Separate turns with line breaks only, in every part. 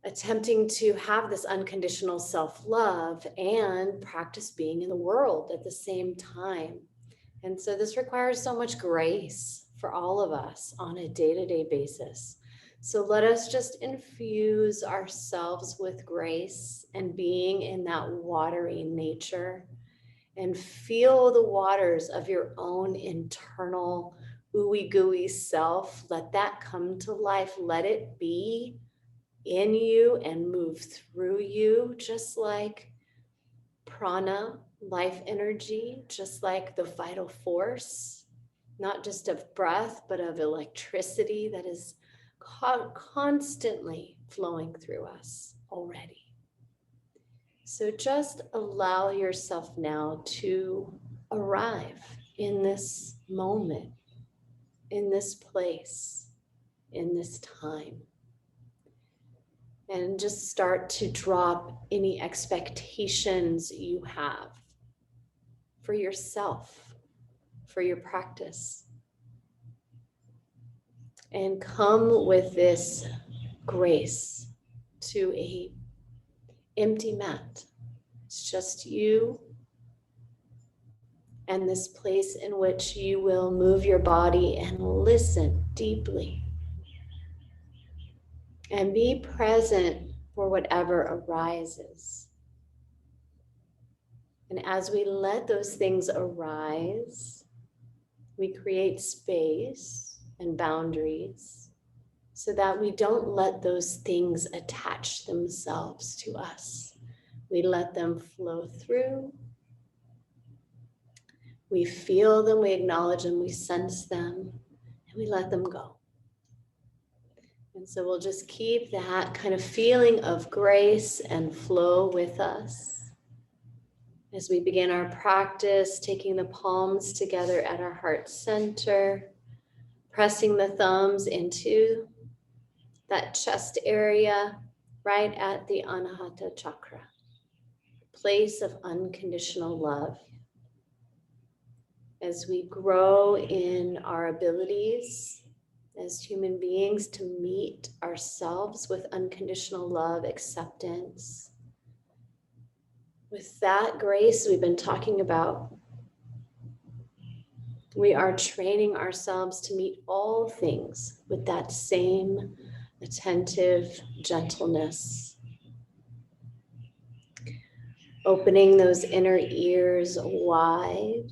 attempting to have this unconditional self-love and practice being in the world at the same time. And so this requires so much grace for all of us on a day-to-day basis. So let us just infuse ourselves with grace and being in that watery nature, and feel the waters of your own internal ooey gooey self. Let that come to life. Let it be in you and move through you, just like prana, life energy, just like the vital force, not just of breath, but of electricity that is constantly flowing through us already. So just allow yourself now to arrive in this moment, in this place, in this time. And just start to drop any expectations you have for yourself, for your practice. And come with this grace to a empty mat. It's just you and this place in which you will move your body and listen deeply. And be present for whatever arises. And as we let those things arise, we create space and boundaries so that we don't let those things attach themselves to us. We let them flow through. We feel them, we acknowledge them, we sense them, and we let them go. And so we'll just keep that kind of feeling of grace and flow with us as we begin our practice, taking the palms together at our heart center, pressing the thumbs into that chest area right at the Anahata chakra, place of unconditional love. As we grow in our abilities as human beings to meet ourselves with unconditional love, acceptance, with that grace we've been talking about, we are training ourselves to meet all things with that same attentive gentleness, opening those inner ears wide,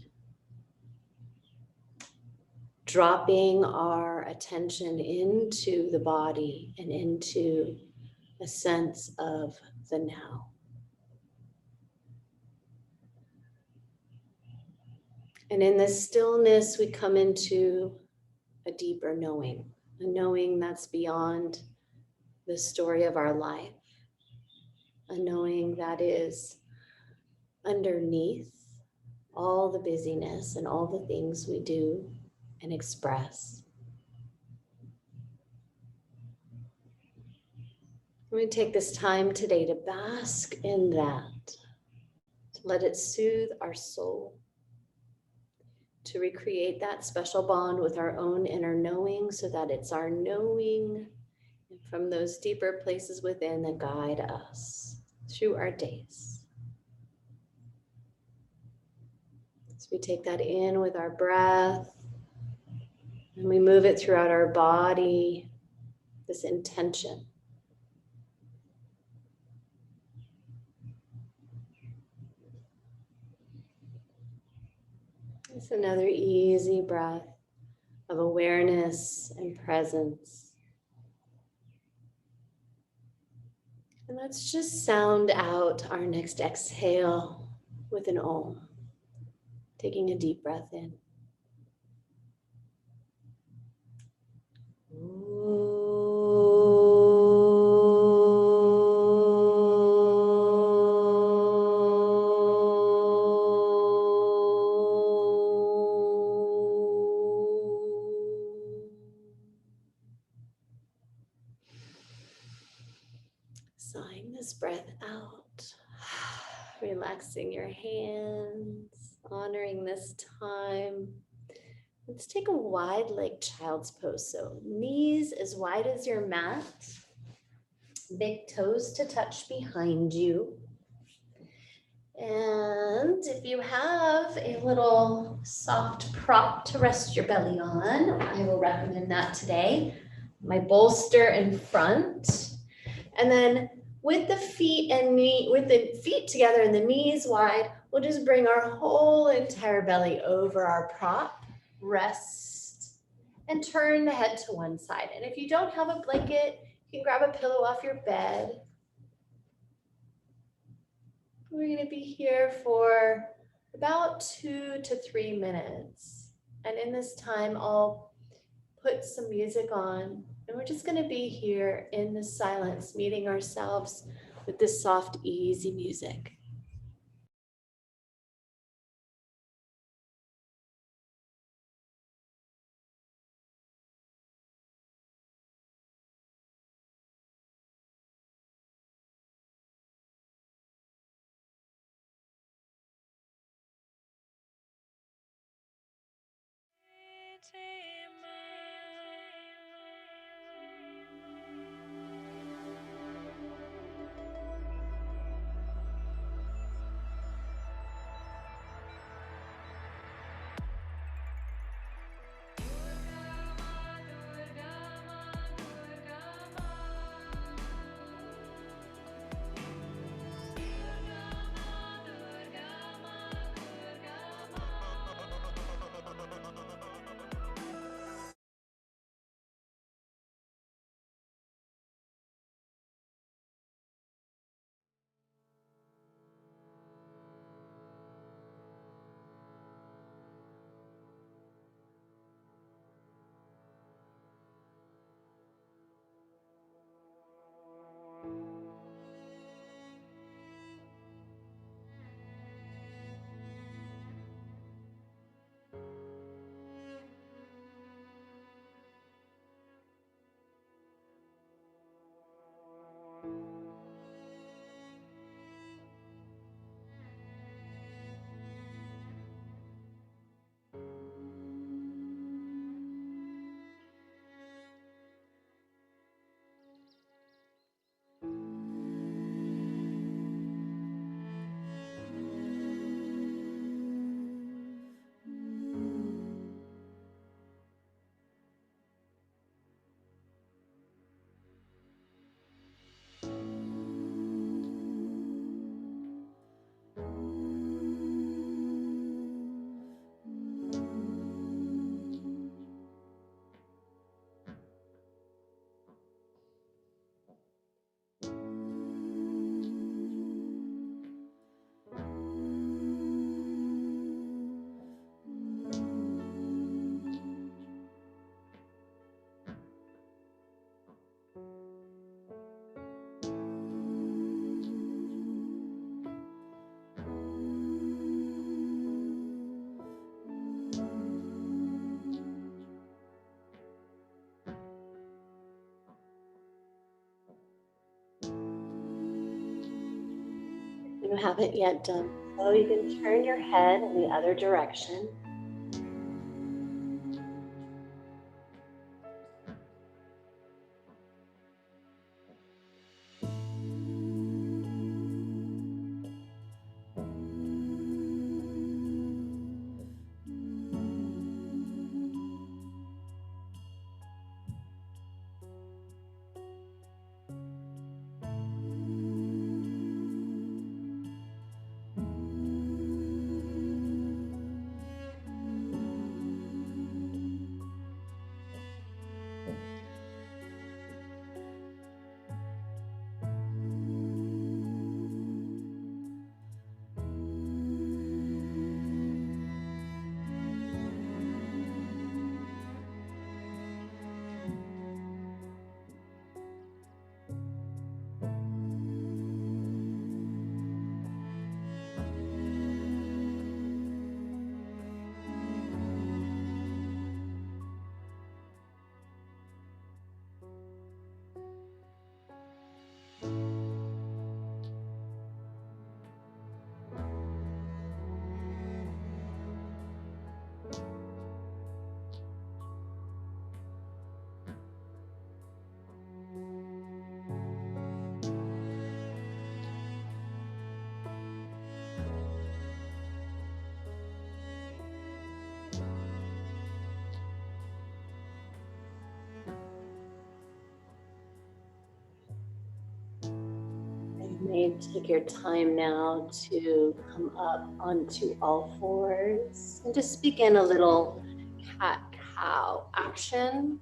dropping our attention into the body and into a sense of the now. And in this stillness, we come into a deeper knowing, a knowing that's beyond the story of our life, a knowing that is underneath all the busyness and all the things we do and express. We take this time today to bask in that, to let it soothe our soul, to recreate that special bond with our own inner knowing so that it's our knowing from those deeper places within that guide us through our days. So we take that in with our breath and we move it throughout our body, this intention. It's another easy breath of awareness and presence. And let's just sound out our next exhale with an Om. Taking a deep breath in. Sighing this breath out, relaxing your hands, honoring this time. Let's take a wide leg child's pose. So knees as wide as your mat, Big toes to touch behind you. And if you have a little soft prop to rest your belly on, I will recommend that today. My bolster in front. And then with the feet together and the knees wide, we'll just bring our whole entire belly over our prop, rest, and turn the head to one side. And if you don't have a blanket, you can grab a pillow off your bed. We're going to be here for about 2 to 3 minutes. And in this time, I'll put some music on. And we're just going to be here in the silence, meeting ourselves with this soft, easy music. If you haven't yet done so, you can turn your head in the other direction. may take your time now to come up onto all fours and just begin a little cat-cow action.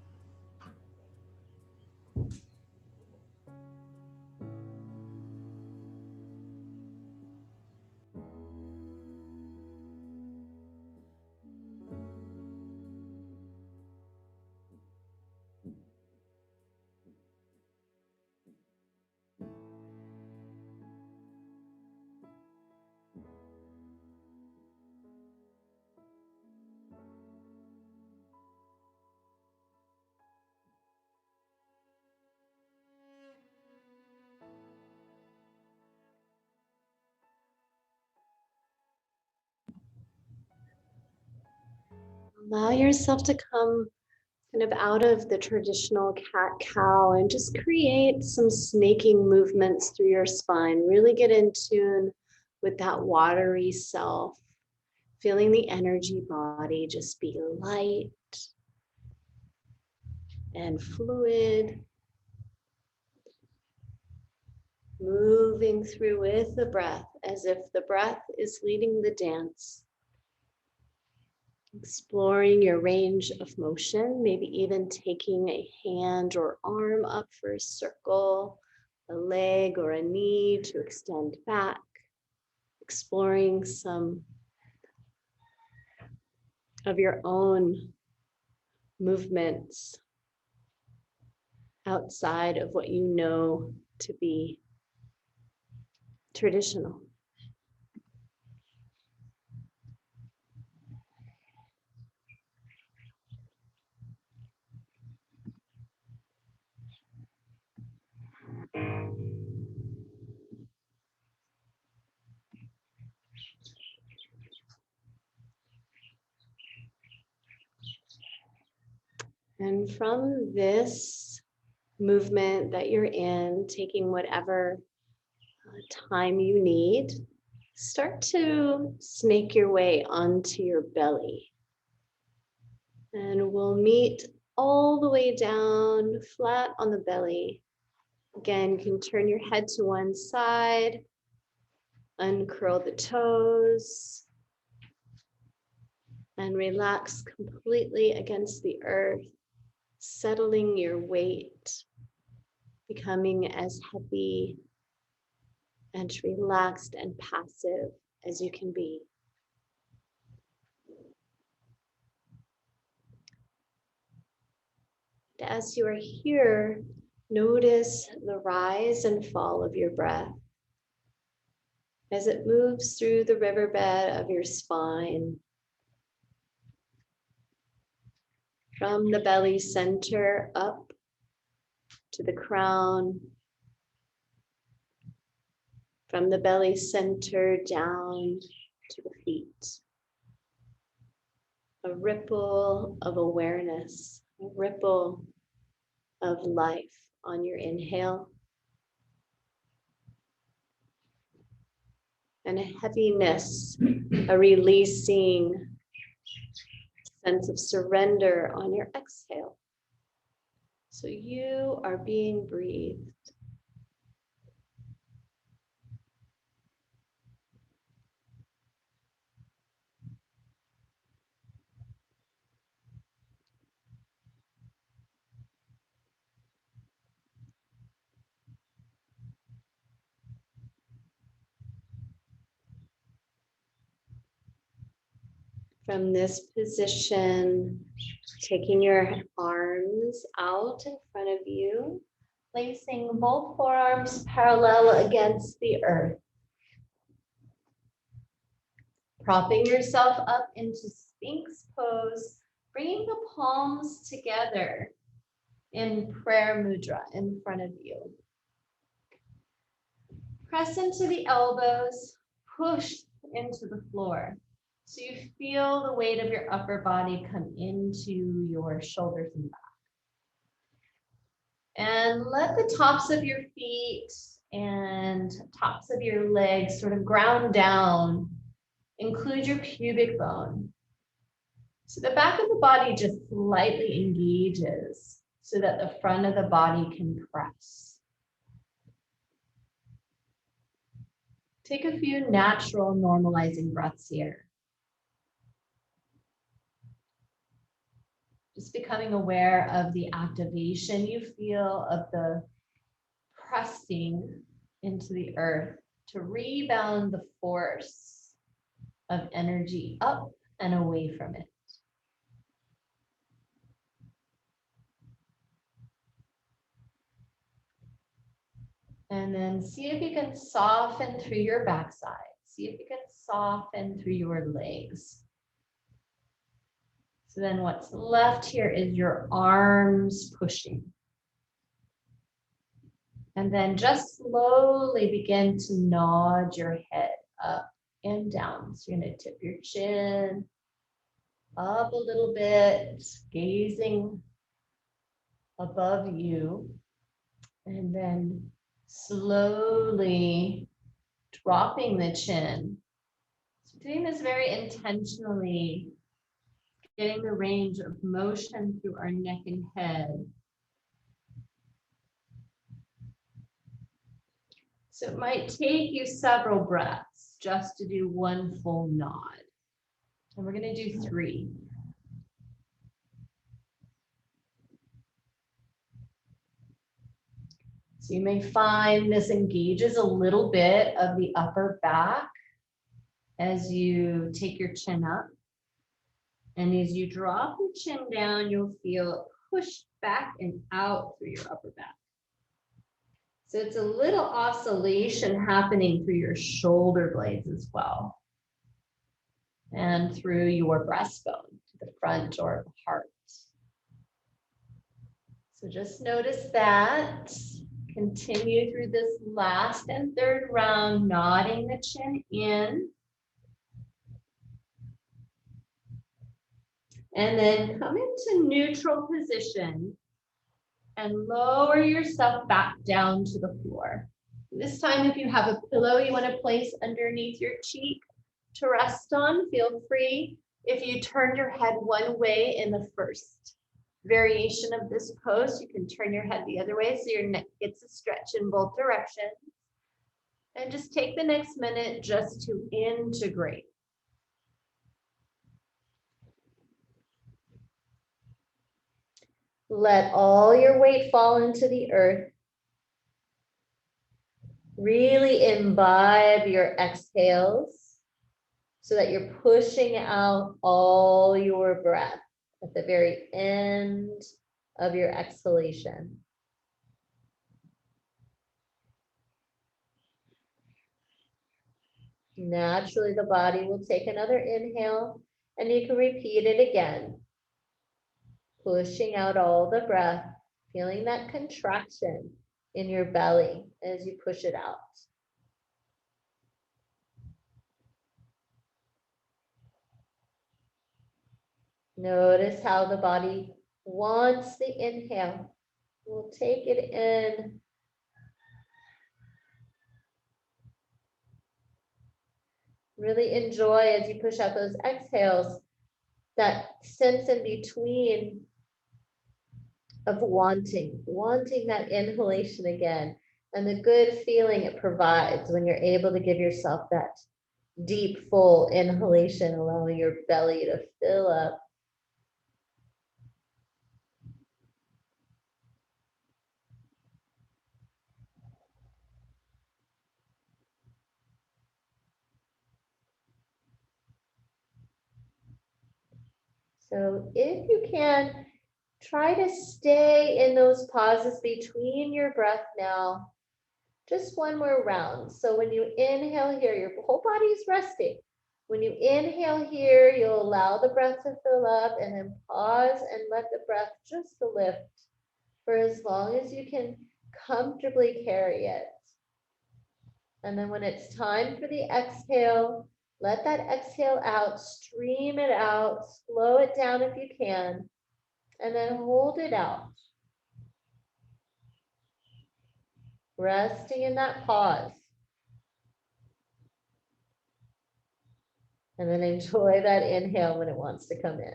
Allow yourself to come kind of out of the traditional cat-cow and just create some snaking movements through your spine. Really get in tune with that watery self, feeling the energy body just be light and fluid, moving through with the breath as if the breath is leading the dance. Exploring your range of motion, maybe even taking a hand or arm up for a circle, a leg or a knee to extend back. Exploring some of your own movements outside of what you know to be traditional. And from this movement that you're in, taking whatever time you need, start to snake your way onto your belly. And we'll meet all the way down, flat on the belly. Again, you can turn your head to one side, uncurl the toes, and relax completely against the earth, settling your weight, becoming as heavy and relaxed and passive as you can be. As you are here, notice the rise and fall of your breath as it moves through the riverbed of your spine, from the belly center up to the crown, from the belly center down to the feet. A ripple of awareness, a ripple of life on your inhale, and a heaviness, a releasing sense of surrender on your exhale. So you are being breathed. From this position, taking your arms out in front of you, placing both forearms parallel against the earth. Propping yourself up into Sphinx pose, bringing the palms together in prayer mudra in front of you. Press into the elbows, push into the floor. So you feel the weight of your upper body come into your shoulders and back. And let the tops of your feet and tops of your legs sort of ground down. Include your pubic bone. So the back of the body just slightly engages so that the front of the body can press.
Take a few natural normalizing breaths here. Just becoming aware of the activation you feel of the pressing into the earth to rebound the force of energy up and away from it. And then see if you can soften through your backside. See if you can soften through your legs. So then what's left here is your arms pushing. And then just slowly begin to nod your head up and down. So you're going to tip your chin up a little bit, gazing above you. And then slowly dropping the chin. So doing this very intentionally, getting the range of motion through our neck and head. So it might take you several breaths just to do one full nod. And we're going to do 3. So you may find this engages a little bit of the upper back as you take your chin up. And as you drop the chin down, you'll feel it pushed back and out through your upper back. So it's a little oscillation happening through your shoulder blades as well. And through your breastbone to the front or the heart. So just notice that. Continue through this last and third round, nodding the chin in. And then come into neutral position and lower yourself back down to the floor. This time, if you have a pillow you want to place underneath your cheek to rest on, feel free. If you turn your head one way in the first variation of this pose, you can turn your head the other way so your neck gets a stretch in both directions. And just take the next minute just to integrate. Let all your weight fall into the earth. Really imbibe your exhales so that you're pushing out all your breath at the very end of your exhalation. Naturally, the body will take another inhale, and you can repeat it again. Pushing out all the breath, feeling that contraction in your belly as you push it out. Notice how the body wants the inhale. We'll take it in. Really enjoy as you push out those exhales, that sense in between of wanting that inhalation again, and the good feeling it provides when you're able to give yourself that deep, full inhalation, allowing your belly to fill up. So if you can, try to stay in those pauses between your breath now. Just one more round. So when you inhale here, your whole body is resting. When you inhale here, you'll allow the breath to fill up and then pause and let the breath just lift for as long as you can comfortably carry it. And then when it's time for the exhale, let that exhale out, stream it out, slow it down if you can, and then hold it out. Resting in that pause. And then enjoy that inhale when it wants to come in.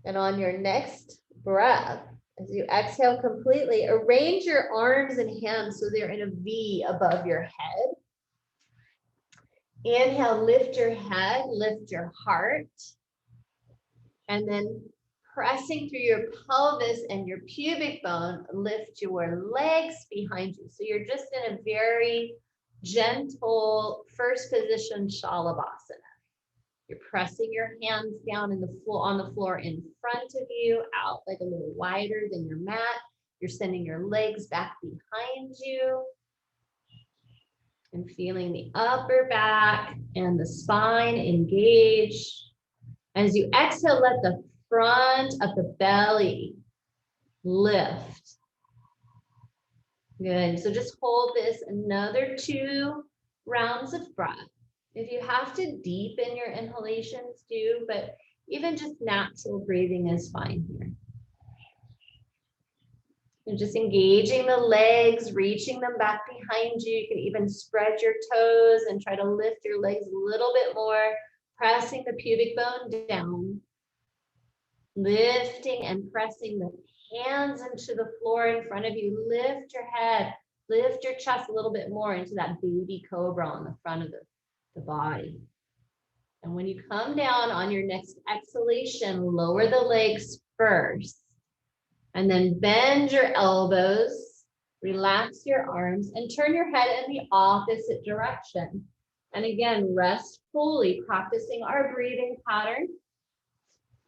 And on your next breath, As you exhale completely, arrange your arms and hands so they're in a V above your head. Inhale, lift your head, lift your heart. And then pressing through your pelvis and your pubic bone, lift your legs behind you. So you're just in a very gentle first position Shalabhasana. You're pressing your hands down in the floor, on the floor in front of you, out like a little wider than your mat. You're sending your legs back behind you and feeling the upper back and the spine engage. As you exhale, let the front of the belly lift. Good. So just hold this another 2 rounds of breath. If you have to deepen your inhalations, do, but even just natural breathing is fine here. And just engaging the legs, reaching them back behind you. You can even spread your toes and try to lift your legs a little bit more, pressing the pubic bone down, lifting and pressing the hands into the floor in front of you. Lift your head, lift your chest a little bit more into that baby cobra on the front of the body. And when you come down on your next exhalation, lower the legs first, and then bend your elbows, relax your arms, and turn your head in the opposite direction. And again, rest fully, practicing our breathing pattern,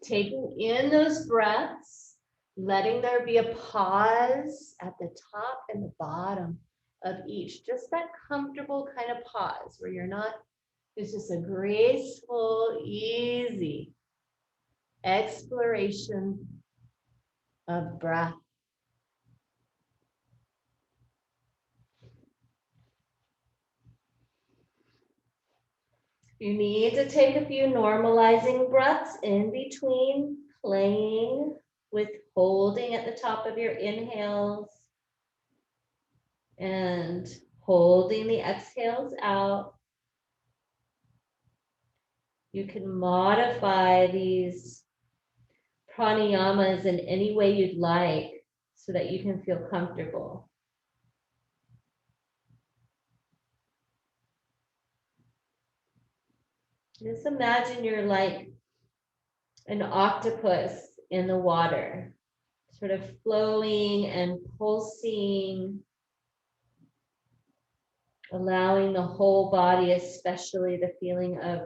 taking in those breaths, letting there be a pause at the top and the bottom of each, just that comfortable kind of pause where you're not, it's just a graceful, easy exploration of breath. You need to take a few normalizing breaths in between, playing with holding at the top of your inhales and holding the exhales out. You can modify these pranayamas in any way you'd like so that you can feel comfortable. Just imagine you're like an octopus in the water, sort of flowing and pulsing, allowing the whole body, especially the feeling of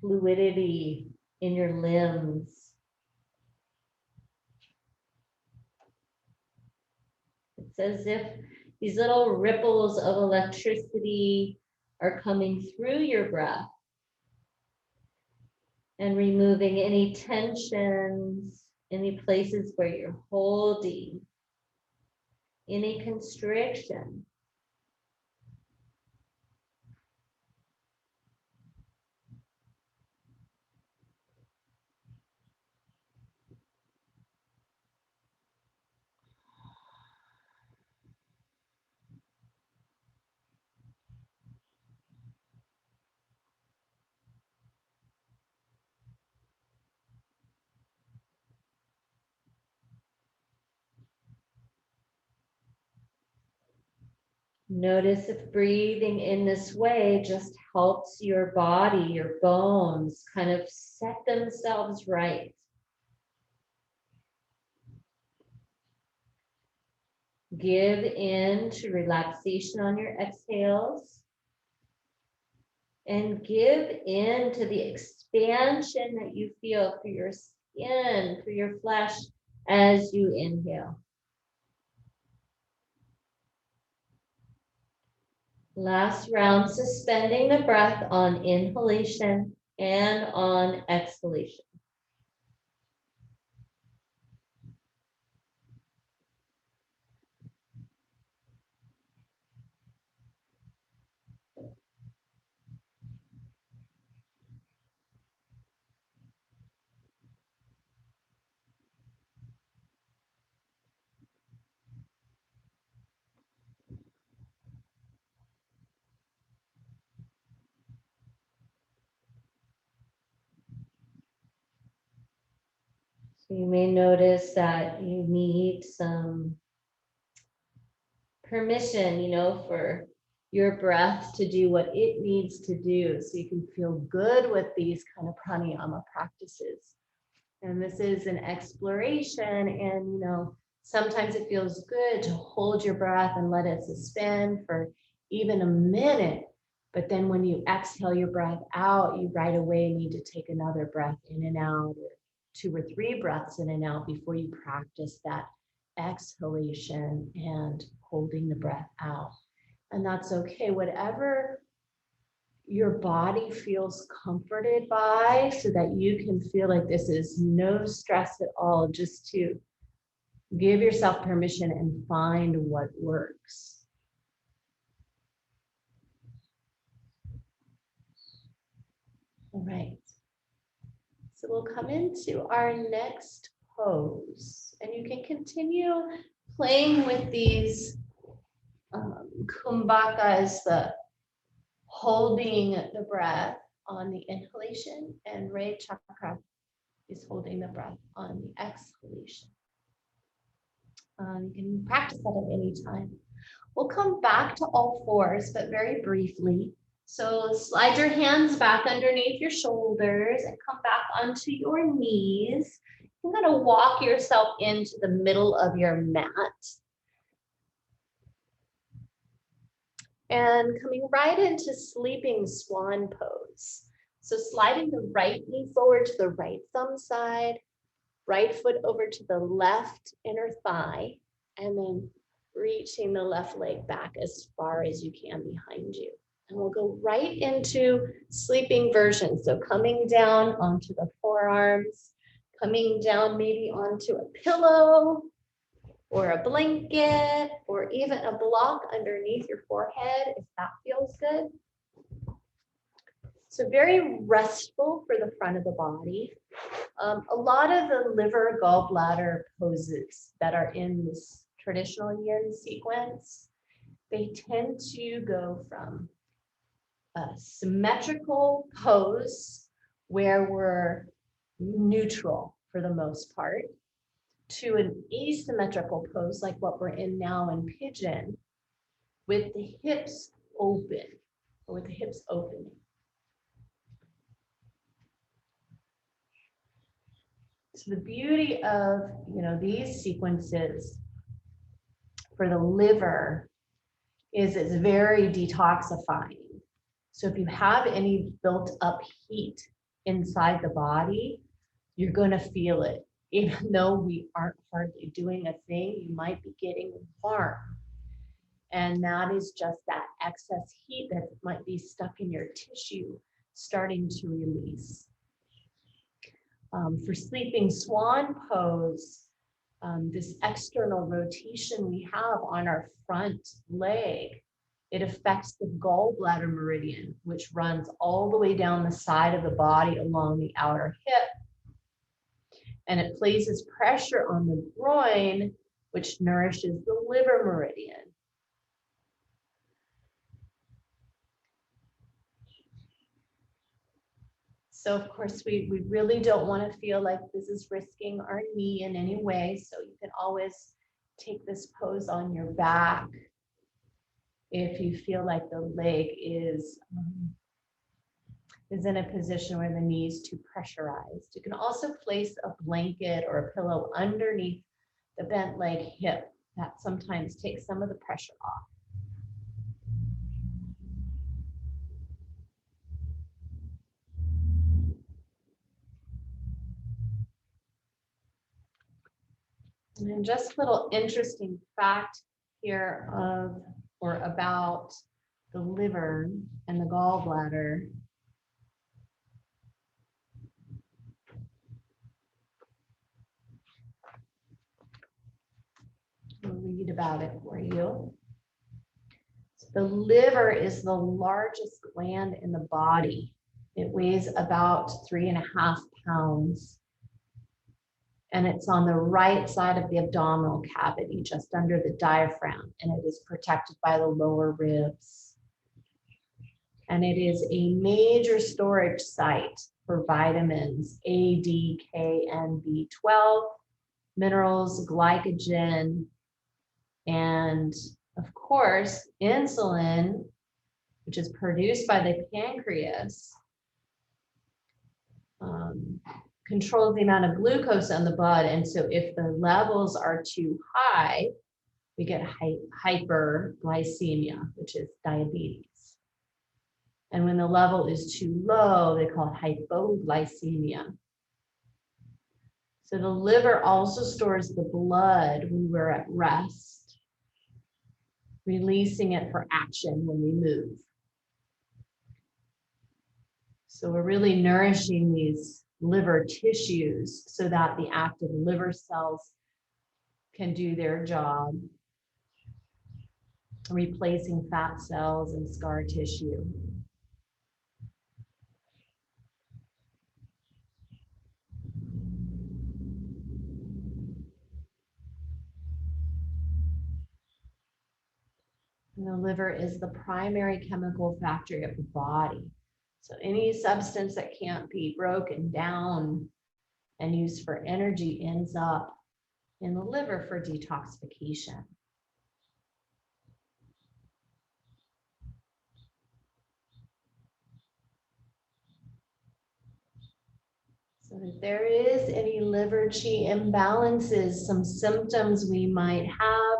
fluidity in your limbs. It's as if these little ripples of electricity are coming through your breath and removing any tensions, any places where you're holding, any constriction. Notice if breathing in this way just helps your body, your bones kind of set themselves right. Give in to relaxation on your exhales and give in to the expansion that you feel through your skin, through your flesh as you inhale. Last round, suspending the breath on inhalation and on exhalation. So you may notice that you need some permission, for your breath to do what it needs to do so you can feel good with these kind of pranayama practices. And this is an exploration, and sometimes it feels good to hold your breath and let it suspend for even a minute. But then when you exhale your breath out, you right away need to take another breath in and out, or 2 or 3 breaths in and out before you practice that exhalation and holding the breath out. And that's okay, whatever your body feels comforted by, so that you can feel like this is no stress at all, just to give yourself permission and find what works. All right. So we'll come into our next pose, and you can continue playing with these kumbhakas, the holding the breath on the inhalation, and Ray Chakra is holding the breath on the exhalation. You can practice that at any time. We'll come back to all fours, but very briefly. So slide your hands back underneath your shoulders and come back onto your knees. You're going to walk yourself into the middle of your mat. And coming right into sleeping swan pose. So sliding the right knee forward to the right thumb side, right foot over to the left inner thigh, and then reaching the left leg back as far as you can behind you. And we'll go right into sleeping version. So coming down onto the forearms, coming down maybe onto a pillow or a blanket, or even a block underneath your forehead, if that feels good. So very restful for the front of the body. A lot of the liver gallbladder poses that are in this traditional yin sequence, they tend to go from a symmetrical pose where we're neutral for the most part, to an asymmetrical pose like what we're in now in pigeon, with the hips open, or with the hips opening. So the beauty of these sequences for the liver is it's very detoxifying. So if you have any built up heat inside the body, you're going to feel it. Even though we aren't hardly doing a thing, you might be getting warm. And that is just that excess heat that might be stuck in your tissue starting to release. For sleeping swan pose, this external rotation we have on our front leg, it affects the gallbladder meridian, which runs all the way down the side of the body along the outer hip. And it places pressure on the groin, which nourishes the liver meridian. So of course, we really don't want to feel like this is risking our knee in any way. So you can always take this pose on your back if you feel like the leg is in a position where the knee is too pressurized. You can also place a blanket or a pillow underneath the bent leg hip. That sometimes takes some of the pressure off. And just a little interesting fact here of or about the liver and the gallbladder. I'll read about it for you. So the liver is the largest gland in the body. It weighs about 3.5 pounds. And it's on the right side of the abdominal cavity, just under the diaphragm, and it is protected by the lower ribs. And it is a major storage site
for vitamins A, D, K, and B12, minerals, glycogen, and of course, insulin, which is produced by the pancreas, controls the amount of glucose in the blood. And so if the levels are too high, we get hyperglycemia, which is diabetes. And when the level is too low, they call it hypoglycemia. So the liver also stores the blood when we're at rest, releasing it for action when we move. So we're really nourishing these liver tissues so that the active liver cells can do their job, replacing fat cells and scar tissue. And the liver is the primary chemical factory of the body. So any substance that can't be broken down and used for energy ends up in the liver for detoxification. So if there is any liver chi imbalances, some symptoms we might have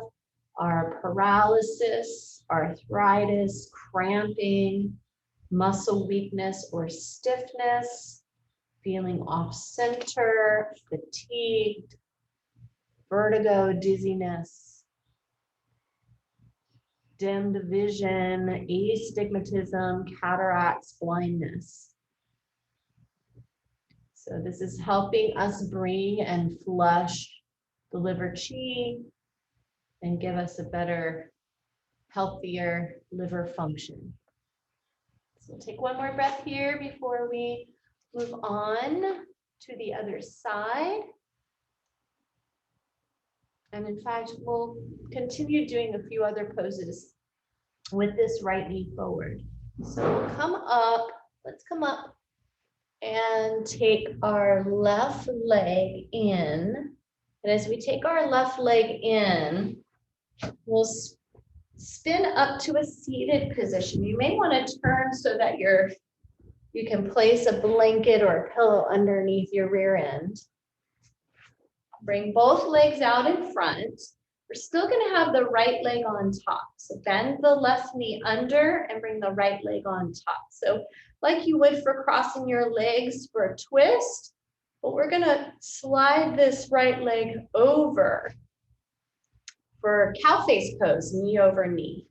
are paralysis, arthritis, cramping, muscle weakness or stiffness, feeling off center, fatigued, vertigo, dizziness, dimmed vision, astigmatism, cataracts, blindness. So this is helping us bring and flush the liver chi and give us a better, healthier liver function. So we'll take one more breath here before we move on to the other side. And in fact, we'll continue doing a few other poses with this right knee forward. So we'll come up, let's come up and take our left leg in. And as we take our left leg in, we'll spin up to a seated position. You may want to turn so that you can place a blanket or a pillow underneath your rear end. Bring both legs out in front. We're still going to have the right leg on top. So bend the left knee under and bring the right leg on top. So like you would for crossing your legs for a twist, but we're going to slide this right leg over for cow face pose, knee over knee.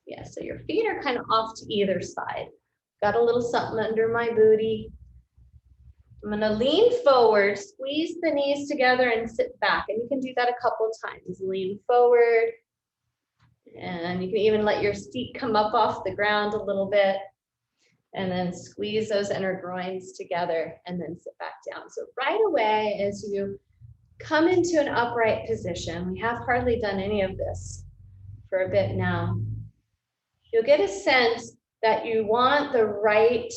Yeah, so your feet are kind of off to either side. Got a little something under my booty. I'm going to lean forward, squeeze the knees together and sit back. And you can do that a couple of times. Lean forward. And you can even let your feet come up off the ground a little bit. And then squeeze those inner groins together and then sit back down. So right away, as you come into an upright position, we have hardly done any of this for a bit now. You'll get a sense that you want the right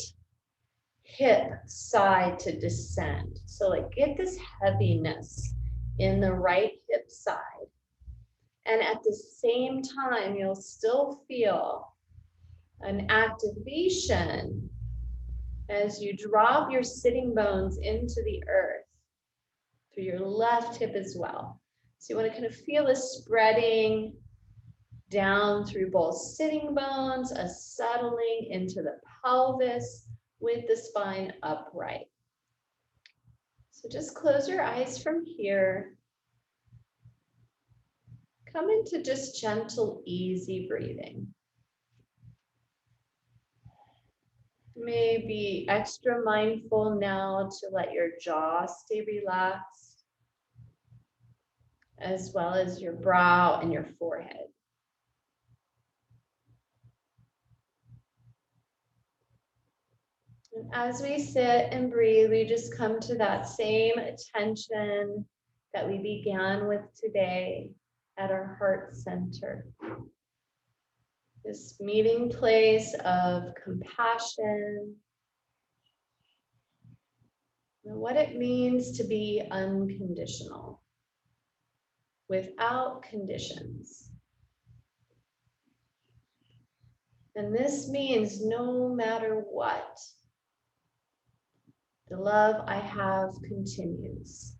hip side to descend. So like get this heaviness in the right hip side. And at the same time, you'll still feel an activation as you drop your sitting bones into the earth through your left hip as well. So you want to kind of feel a spreading down through both sitting bones, a settling into the pelvis with the spine upright. So just close your eyes from here. Come into just gentle, easy breathing. Maybe extra mindful now to let your jaw stay relaxed, as well as your brow and your forehead. And as we sit and breathe, we just come to that same attention that we began with today at our heart center. This meeting place of compassion, and what it means to be unconditional, without conditions. And this means no matter what, the love I have continues.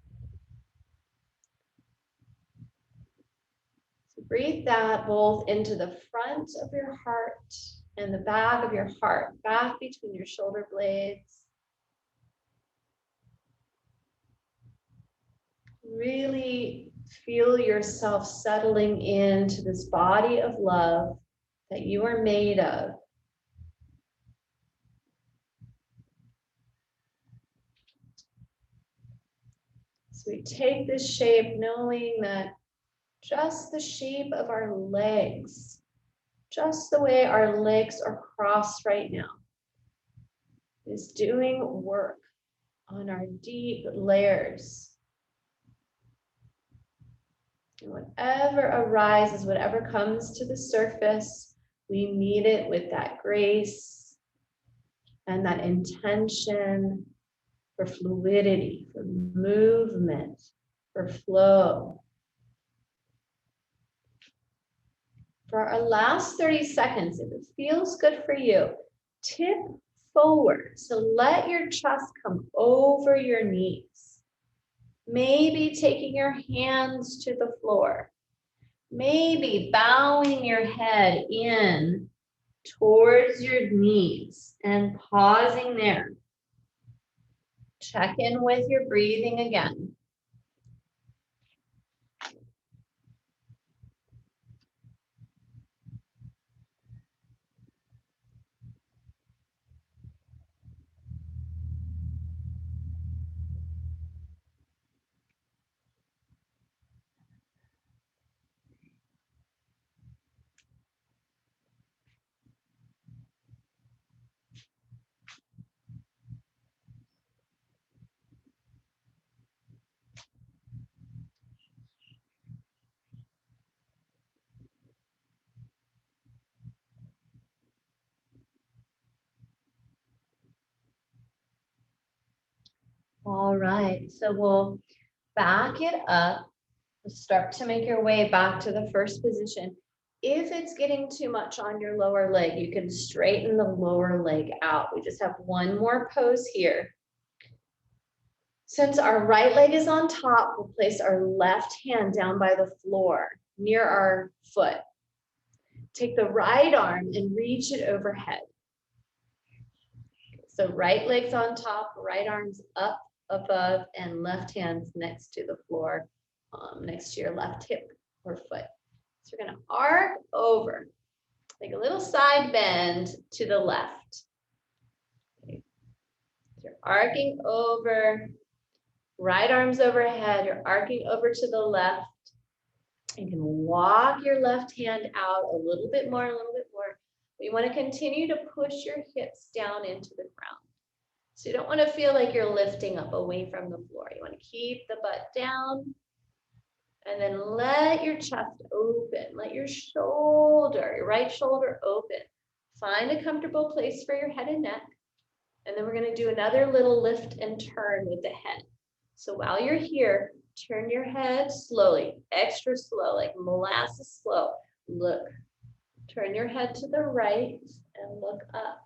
So breathe that both into the front of your heart and the back of your heart, back between your shoulder blades. Really feel yourself settling into this body of love that you are made of. So we take this shape knowing that just the shape of our legs, just the way our legs are crossed right now, is doing work on our deep layers. And whatever arises, whatever comes to the surface, we meet it with that grace and that intention for fluidity, for movement, for flow. For our last 30 seconds, if it feels good for you, tip forward. So let your chest come over your knees. Maybe taking your hands to the floor. Maybe bowing your head in towards your knees and pausing there. Check in with your breathing again. All right, so we'll back it up. Start to make your way back to the first position. If it's getting too much on your lower leg, you can straighten the lower leg out. We just have one more pose here. Since our right leg is on top, we'll place our left hand down by the floor near our foot. Take the right arm and reach it overhead. So right leg's on top, right arm's up above, and left hand's next to the floor, next to your left hip or foot. So we're gonna arc over, like a little side bend to the left. Okay. So you're arcing over, right arm's overhead, you're arcing over to the left. You can walk your left hand out a little bit more, a little bit more. You want to continue to push your hips down into the ground. So you don't want to feel like you're lifting up away from the floor. You want to keep the butt down and then let your chest open. Let your shoulder, your right shoulder open. Find a comfortable place for your head and neck. And then we're going to do another little lift and turn with the head. So while you're here, turn your head slowly, extra slow, like molasses slow. Look. Turn your head to the right and look up.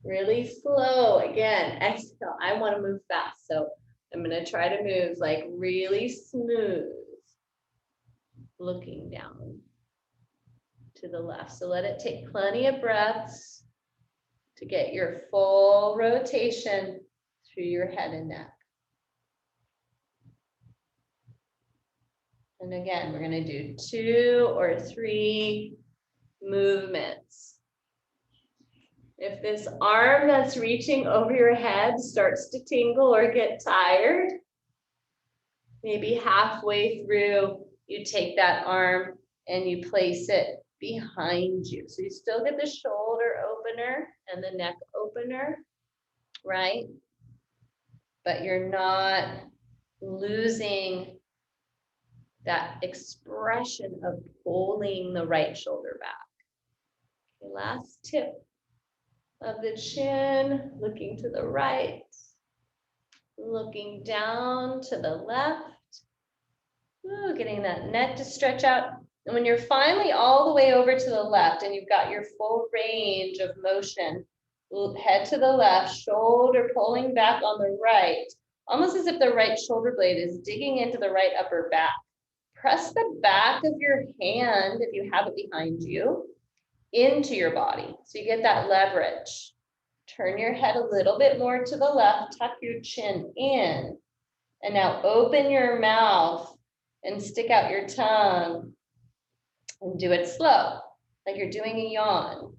Really slow. Again, exhale. I want to move fast, so I'm going to try to move like really smooth. Looking down to the left. So let it take plenty of breaths to get your full rotation through your head and neck. And again, we're going to do 2 or 3 movements. If this arm that's reaching over your head starts to tingle or get tired, maybe halfway through, you take that arm and you place it behind you. So you still get the shoulder opener and the neck opener, right? But you're not losing that expression of pulling the right shoulder back. Okay, last tip. of the chin, looking to the right, looking down to the left. Ooh, getting that neck to stretch out. And when you're finally all the way over to the left and you've got your full range of motion, head to the left, shoulder pulling back on the right, almost as if the right shoulder blade is digging into the right upper back. Press the back of your hand, if you have it behind you, into your body. So you get that leverage. Turn your head a little bit more to the left, tuck your chin in, and now open your mouth and stick out your tongue and do it slow, like you're doing a yawn.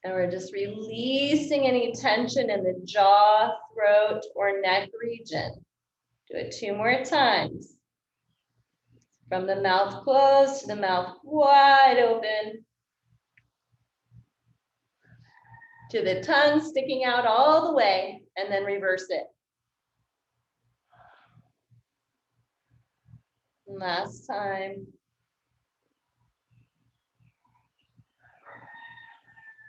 And we're just releasing any tension in the jaw, throat, or neck region. Do it 2 more times. From the mouth closed to the mouth wide open. To the tongue sticking out all the way, and then reverse it. Last time.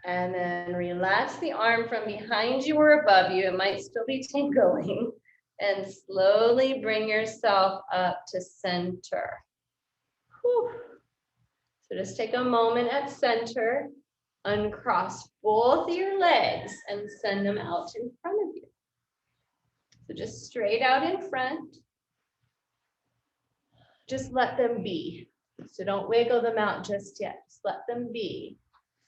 And then relax the arm from behind you or above you. It might still be tingling. And slowly bring yourself up to center. Whew. So just take a moment at center. Uncross both of your legs and send them out in front of you. So just straight out in front. Just let them be. So don't wiggle them out just yet. Just let them be.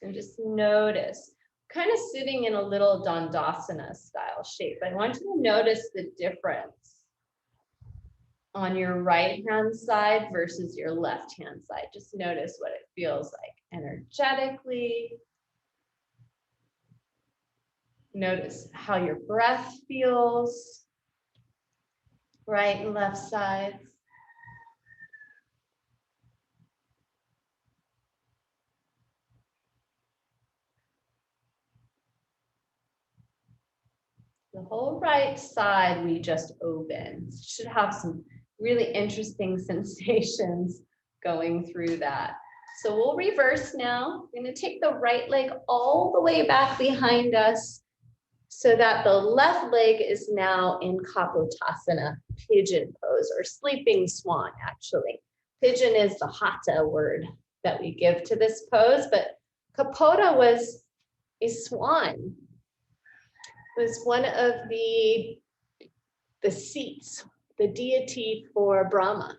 And just notice. Kind of sitting in a little Dandasana style shape. I want you to notice the difference on your right hand side versus your left hand side. Just notice what it feels like energetically. Notice how your breath feels, right and left sides. The whole right side we just opened. Should have some really interesting sensations going through that. So we'll reverse now. We're going to take the right leg all the way back behind us so that the left leg is now in Kapotasana, pigeon pose, or sleeping swan, actually. Pigeon is the hatha word that we give to this pose, but Kapota was a swan. Was one of the seats, the deity for Brahma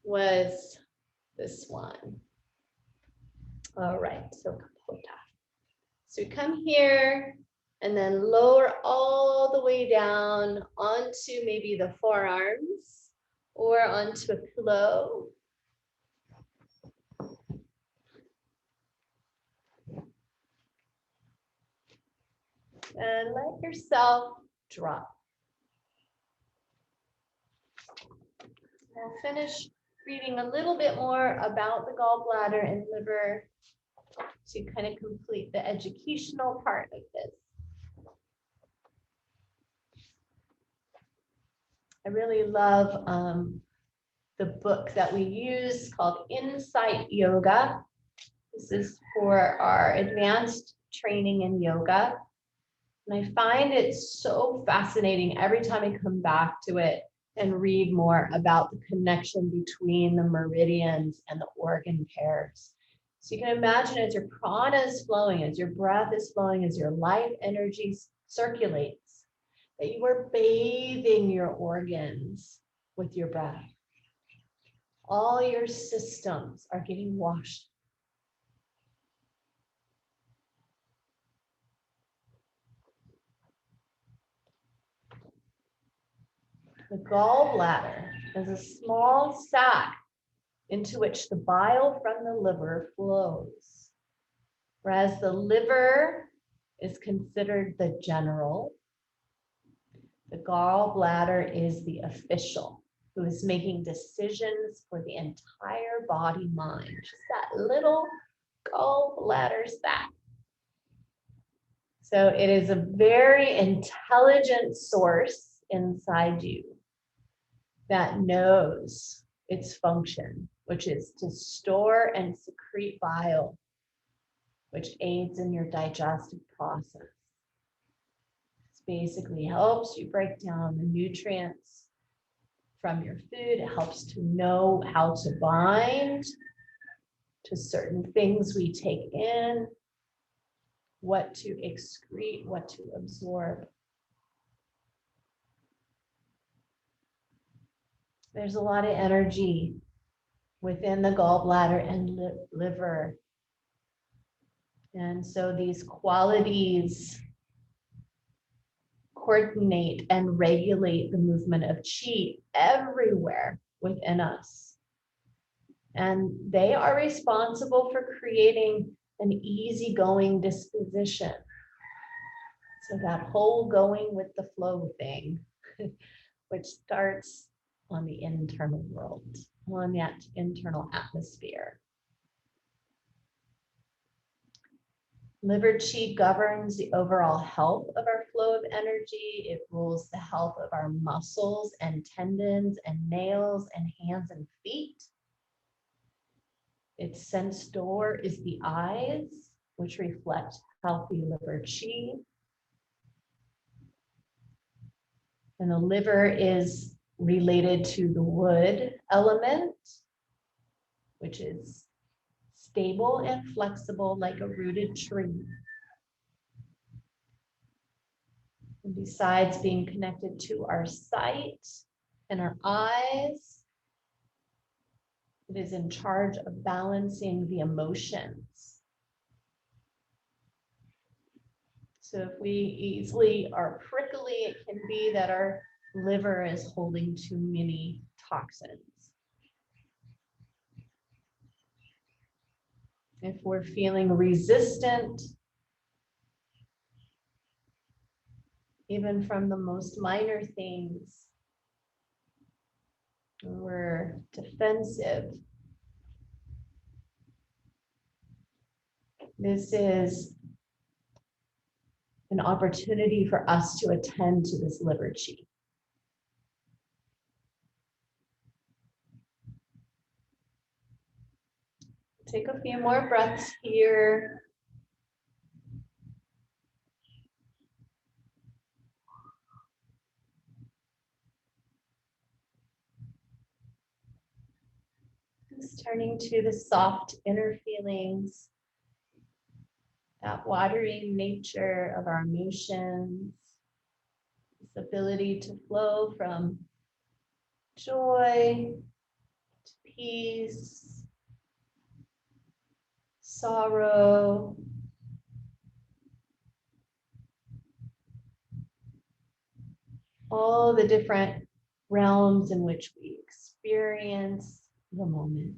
was the swan. All right, so Kapota. So we come here and then lower all the way down onto maybe the forearms or onto a pillow. And let yourself drop. We'll finish reading a little bit more about the gallbladder and liver to kind of complete the educational part of this. I really love the book that we use called Insight Yoga. This is for our advanced training in yoga. And I find it so fascinating every time I come back to it and read more about the connection between the meridians and the organ pairs. So you can imagine as your prana is flowing, as your breath is flowing, as your life energy circulates, that you are bathing your organs with your breath. All your systems are getting washed. The gallbladder is a small sac into which the bile from the liver flows. Whereas the liver is considered the general, the gallbladder is the official, who is making decisions for the entire body mind. Just that little gallbladder sac. So it is a very intelligent source inside you that knows its function. which is to store and secrete bile, which aids in your digestive process. This basically helps you break down the nutrients from your food. It helps to know how to bind to certain things we take in, what to excrete, what to absorb. There's a lot of energy within the gallbladder and liver. And so these qualities coordinate and regulate the movement of chi everywhere within us. And they are responsible for creating an easygoing disposition. So that whole going with the flow thing, which starts on the internal world, on that internal atmosphere. Liver chi governs the overall health of our flow of energy. It rules the health of our muscles and tendons and nails and hands and feet. Its sense door is the eyes, which reflect healthy liver chi. And the liver is related to the wood element, which is stable and flexible like a rooted tree. And besides being connected to our sight and our eyes, it is in charge of balancing the emotions. So if we easily are prickly, it can be that our liver is holding too many toxins. If we're feeling resistant, even from the most minor things, we're defensive. This is an opportunity for us to attend to this liver chi. Take a few more breaths here. Just turning to the soft inner feelings, that watery nature of our emotions, this ability to flow from joy to peace, sorrow, all the different realms in which we experience the moment.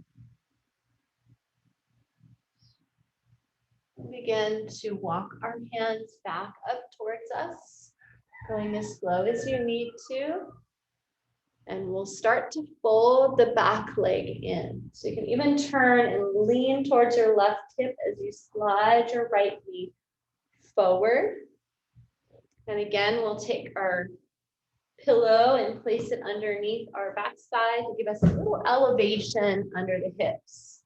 We begin to walk our hands back up towards us, going as slow as you need to. And we'll start to fold the back leg in. So you can even turn and lean towards your left hip as you slide your right knee forward. And again, we'll take our pillow and place it underneath our backside to give us a little elevation under the hips.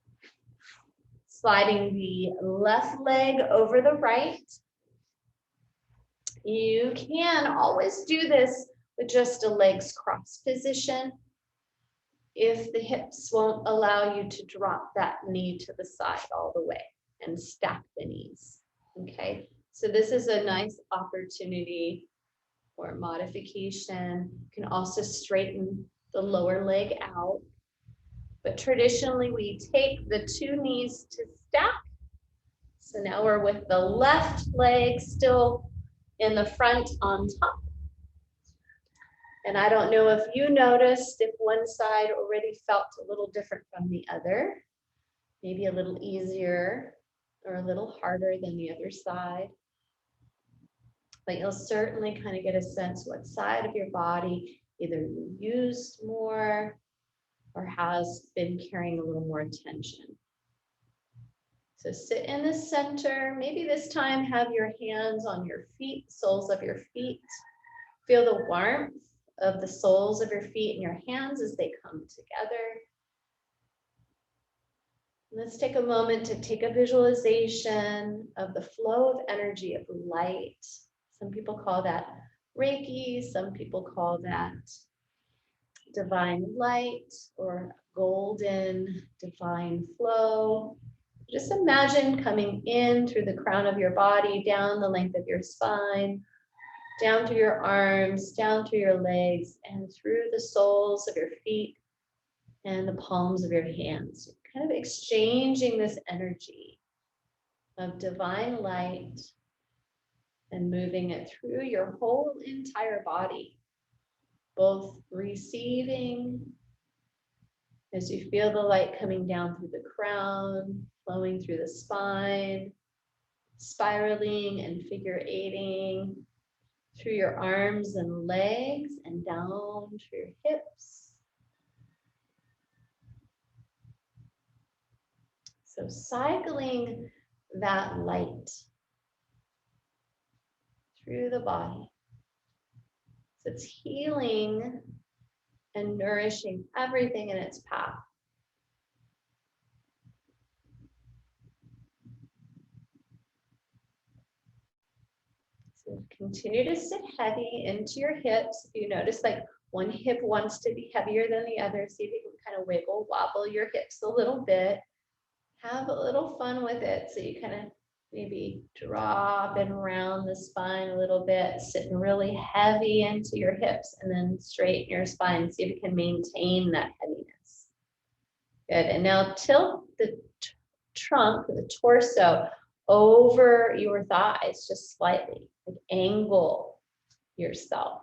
Sliding the left leg over the right. You can always do this with just a legs cross position if the hips won't allow you to drop that knee to the side all the way and stack the knees. Okay, so this is a nice opportunity for modification. You can also straighten the lower leg out. But traditionally, we take the two knees to stack. So now we're with the left leg still in the front on top. And I don't know if you noticed if one side already felt a little different from the other, maybe a little easier or a little harder than the other side. But you'll certainly kind of get a sense what side of your body either you used more or has been carrying a little more tension. So sit in the center. Maybe this time have your hands on your feet, soles of your feet. Feel the warmth of the soles of your feet and your hands as they come together. Let's take a moment to take a visualization of the flow of energy of light. Some people call that Reiki, some people call that divine light or golden divine flow. Just imagine coming in through the crown of your body, down the length of your spine, down through your arms, down through your legs, and through the soles of your feet and the palms of your hands. Kind of exchanging this energy of divine light and moving it through your whole entire body, both receiving as you feel the light coming down through the crown, flowing through the spine, spiraling and figure eighting through your arms and legs and down to your hips. So cycling that light through the body. So it's healing and nourishing everything in its path. So continue to sit heavy into your hips. If you notice like one hip wants to be heavier than the other, see if you can kind of wiggle, wobble your hips a little bit. Have a little fun with it. So you kind of maybe drop and around the spine a little bit, sitting really heavy into your hips and then straighten your spine. See if you can maintain that heaviness. Good. And now tilt the trunk, the torso over your thighs just slightly, like angle yourself.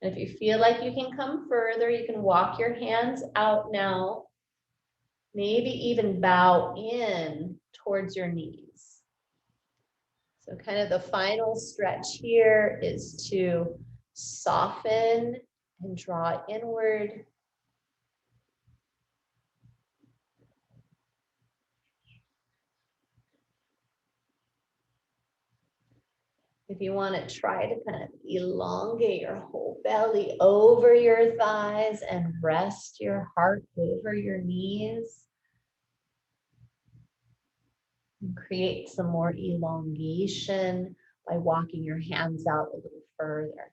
And if you feel like you can come further, you can walk your hands out now. Maybe even bow in towards your knees. So kind of the final stretch here is to soften and draw inward. If you want to try to kind of elongate your whole belly over your thighs and rest your heart over your knees. And create some more elongation by walking your hands out a little further.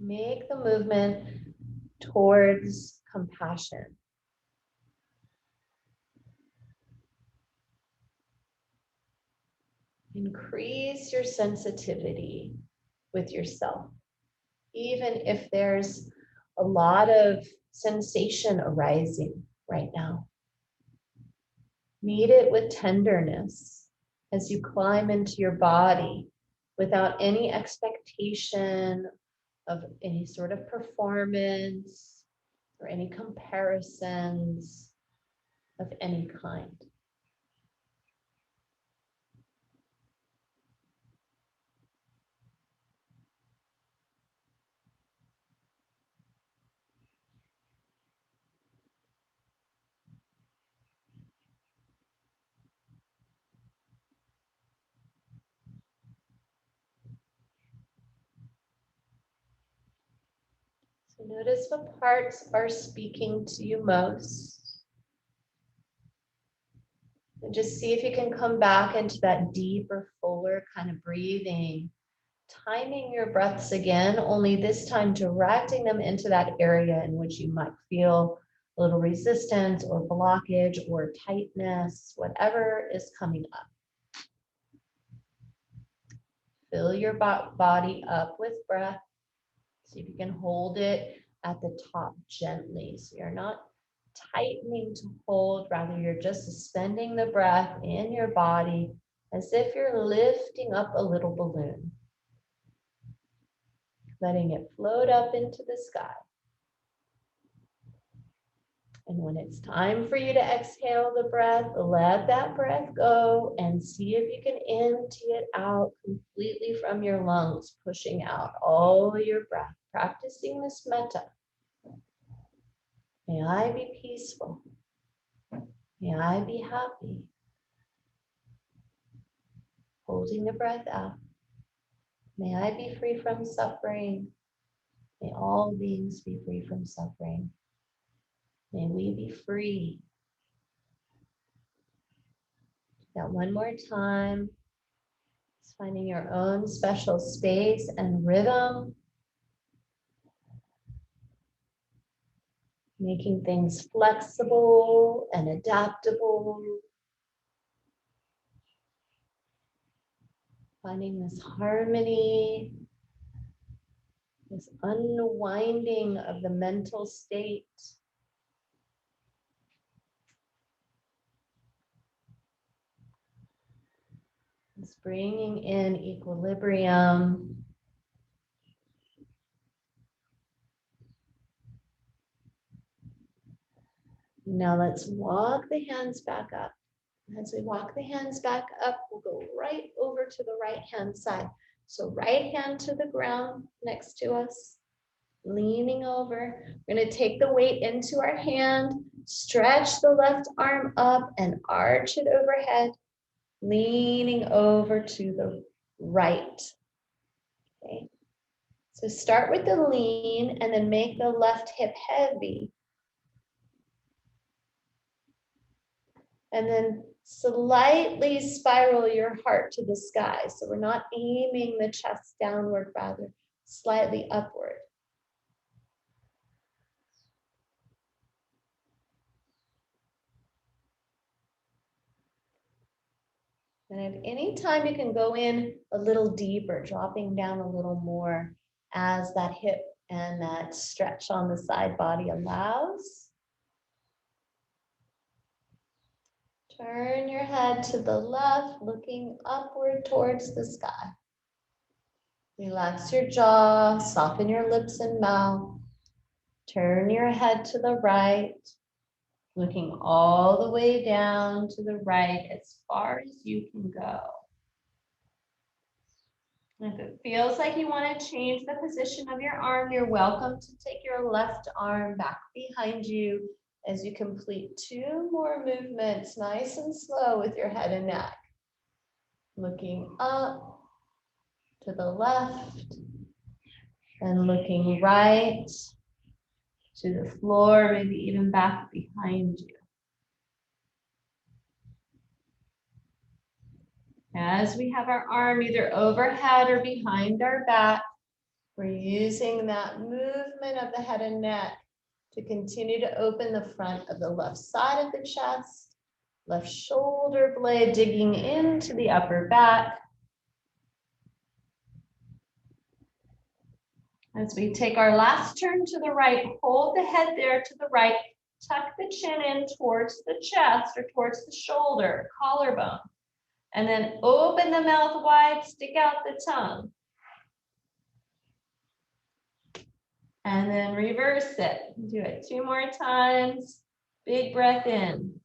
Make the movement towards compassion. Increase your sensitivity with yourself. Even if there's a lot of sensation arising right now. Meet it with tenderness as you climb into your body without any expectation of any sort of performance or any comparisons of any kind. So notice what parts are speaking to you most. And just see if you can come back into that deeper, fuller kind of breathing, timing your breaths again, only this time directing them into that area in which you might feel a little resistance or blockage or tightness, whatever is coming up. Fill your body up with breath. See if you can hold it at the top gently. So you're not tightening to hold, rather you're just suspending the breath in your body as if you're lifting up a little balloon. Letting it float up into the sky. And when it's time for you to exhale the breath, let that breath go and see if you can empty it out completely from your lungs, pushing out all your breath, practicing this metta. May I be peaceful. May I be happy. Holding the breath out. May I be free from suffering. May all beings be free from suffering. May we be free. Now, one more time. Just finding your own special space and rhythm. Making things flexible and adaptable. Finding this harmony, this unwinding of the mental state. It's bringing in equilibrium. Now let's walk the hands back up. As we walk the hands back up, we'll go right over to the right hand side. So right hand to the ground next to us, leaning over. We're going to take the weight into our hand, stretch the left arm up and arch it overhead, leaning over to the right. Okay. So start with the lean and then make the left hip heavy. And then slightly spiral your heart to the sky. So we're not aiming the chest downward, rather slightly upward. And at any time you can go in a little deeper, dropping down a little more as that hip and that stretch on the side body allows. Turn your head to the left, looking upward towards the sky. Relax your jaw, soften your lips and mouth. Turn your head to the right, looking all the way down to the right as far as you can go. And if it feels like you want to change the position of your arm, you're welcome to take your left arm back behind you as you complete 2 more movements, nice and slow with your head and neck. Looking up to the left and looking right to the floor, maybe even back behind you. As we have our arm either overhead or behind our back, we're using that movement of the head and neck to continue to open the front of the left side of the chest, left shoulder blade digging into the upper back. As we take our last turn to the right, hold the head there to the right, tuck the chin in towards the chest or towards the shoulder, collarbone, and then open the mouth wide, stick out the tongue. And then reverse it. Do it 2 more times. Big breath in.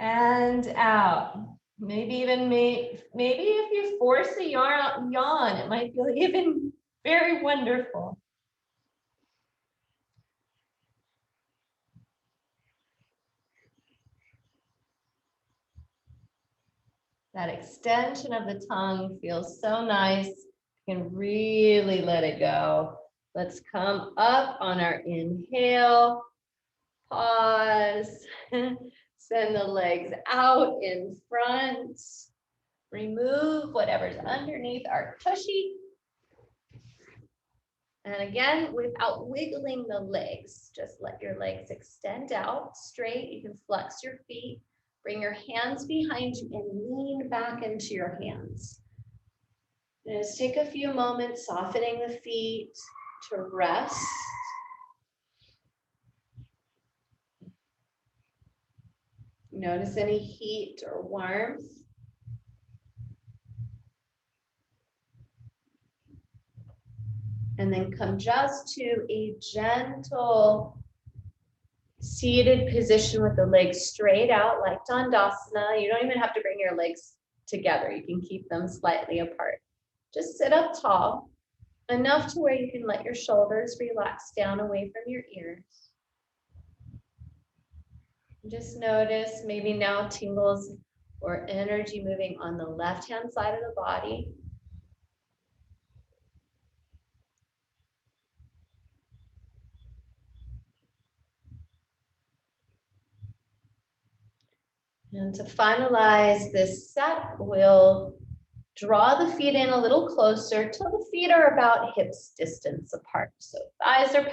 And out. Maybe if you force a yawn, it might feel even very wonderful. That extension of the tongue feels so nice. You can really let it go. Let's come up on our inhale. Pause. Send the legs out in front. Remove whatever's underneath our tushy. And again, without wiggling the legs, just let your legs extend out straight. You can flex your feet. Bring your hands behind you and lean back into your hands. Just take a few moments softening the feet to rest. Notice any heat or warmth. And then come just to a gentle seated position with the legs straight out like Dandasana. You don't even have to bring your legs together. You can keep them slightly apart. Just sit up tall, enough to where you can let your shoulders relax down away from your ears. Just notice maybe now tingles or energy moving on the left-hand side of the body. And to finalize this set, we'll draw the feet in a little closer till the feet are about hips distance apart. So thighs are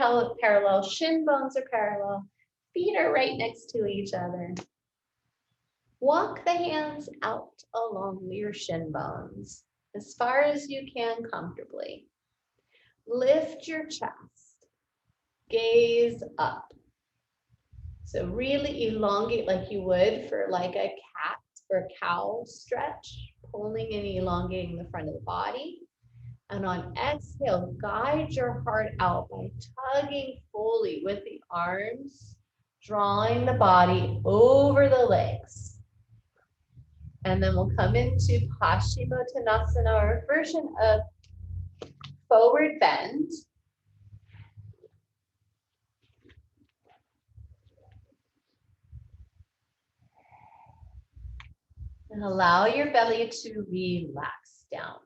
parallel, shin bones are parallel, feet are right next to each other. Walk the hands out along your shin bones as far as you can comfortably. Lift your chest, gaze up. So really elongate like you would for like a cat or cow stretch, pulling and elongating the front of the body. And on exhale, guide your heart out by tugging fully with the arms, drawing the body over the legs. And then we'll come into Paschimottanasana, or a version of forward bend. And allow your belly to relax down.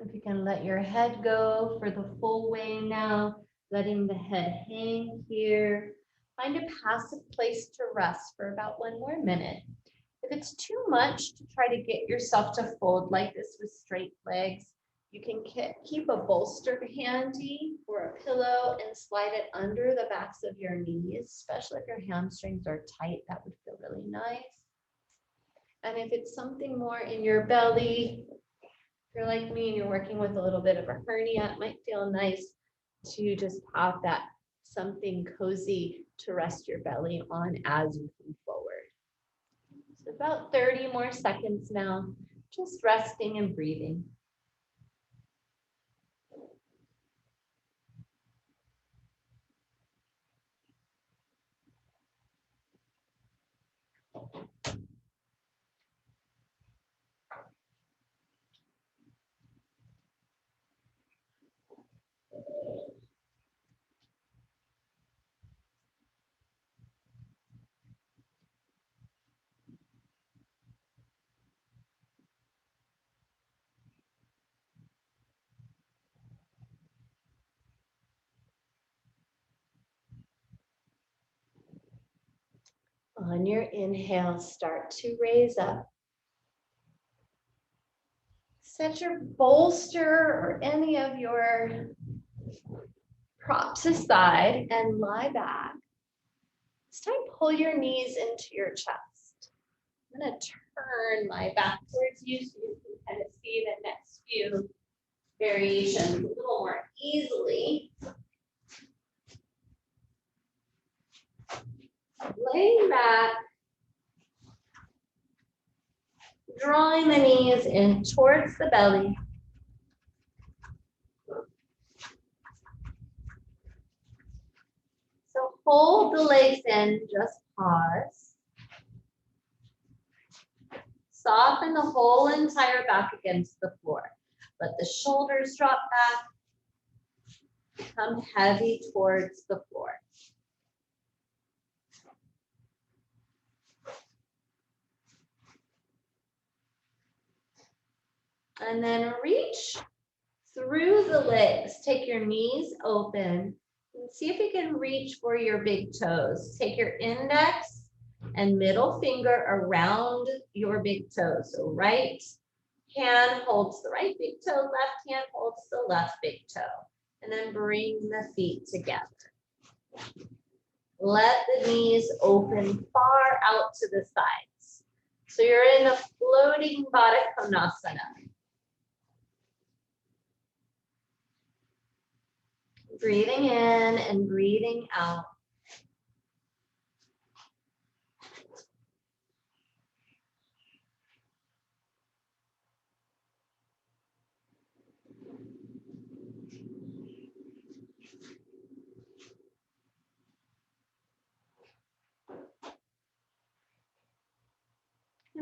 If you can let your head go for the full way now, letting the head hang here. Find a passive place to rest for about 1 more minute. If it's too much to try to get yourself to fold like this with straight legs, you can keep a bolster handy or a pillow and slide it under the backs of your knees, especially if your hamstrings are tight. That would feel really nice. And if it's something more in your belly, if you're like me and you're working with a little bit of a hernia, it might feel nice to just have that something cozy to rest your belly on as you move forward. So about 30 more seconds now, just resting and breathing. On your inhale, start to raise up. Set your bolster or any of your props aside and lie back. This time, pull your knees into your chest. I'm going to turn my back towards you so you can kind of see the next few variations a little more easily. Laying back, drawing the knees in towards the belly. So hold the legs in, just pause. Soften the whole entire back against the floor. Let the shoulders drop back. Come heavy towards the floor. And then reach through the legs. Take your knees open and see if you can reach for your big toes. Take your index and middle finger around your big toes. So right hand holds the right big toe, left hand holds the left big toe. And then bring the feet together. Let the knees open far out to the sides.
So you're in a floating Baddha Konasana. Breathing in and breathing out.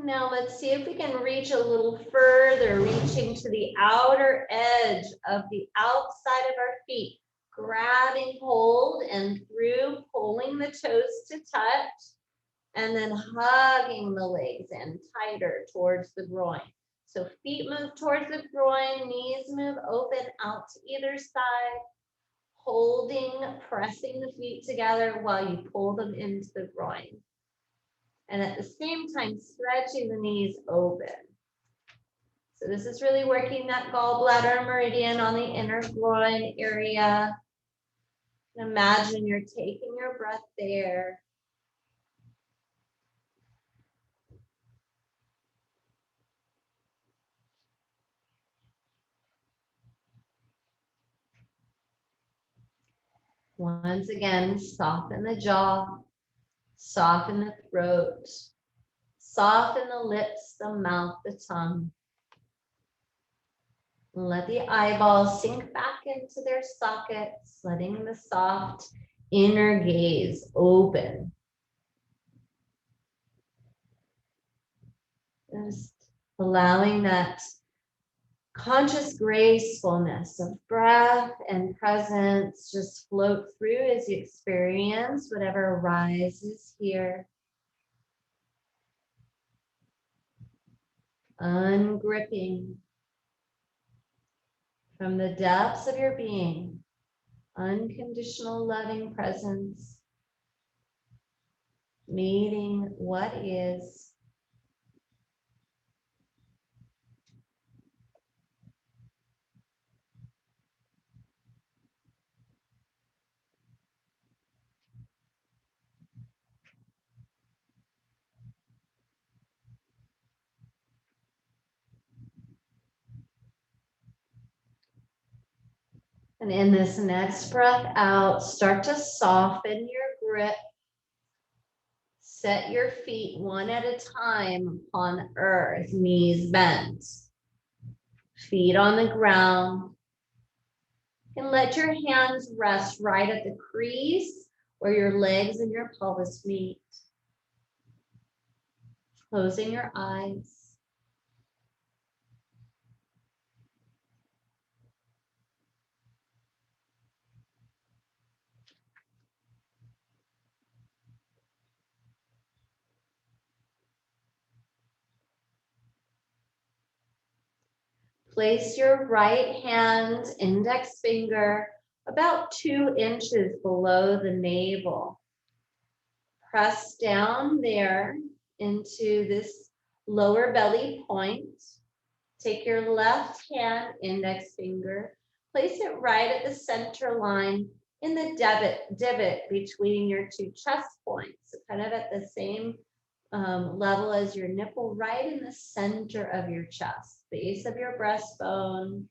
Now let's see if we can reach a little further, reaching to the outer edge of the outside of our feet, grabbing hold and through, pulling the toes to touch, and then hugging the legs in tighter towards the groin. So feet move towards the groin, knees move open out to either side, holding, pressing the feet together while you pull them into the groin. And at the same time, stretching the knees open. So this is really working that gallbladder meridian on the inner groin area. And imagine you're taking your breath there. Once again, soften the jaw, soften the throat, soften the lips, the mouth, the tongue. Let the eyeballs sink back into their sockets, letting the soft inner gaze open. Just allowing that conscious gracefulness of breath and presence just float through as you experience whatever arises here. Ungripping from the depths of your being, unconditional loving presence, meeting what is. And in this next breath out, start to soften your grip. Set your feet one at a time upon earth, knees bent, feet on the ground. And let your hands rest right at the crease where your legs and your pelvis meet. Closing your eyes. Place your right hand, index finger, about 2 inches below the navel. Press down there into this lower belly point. Take your left hand, index finger, place it right at the center line in the divot between your 2 chest points, so kind of at the same level as your nipple, right in the center of your chest, base of your breastbone,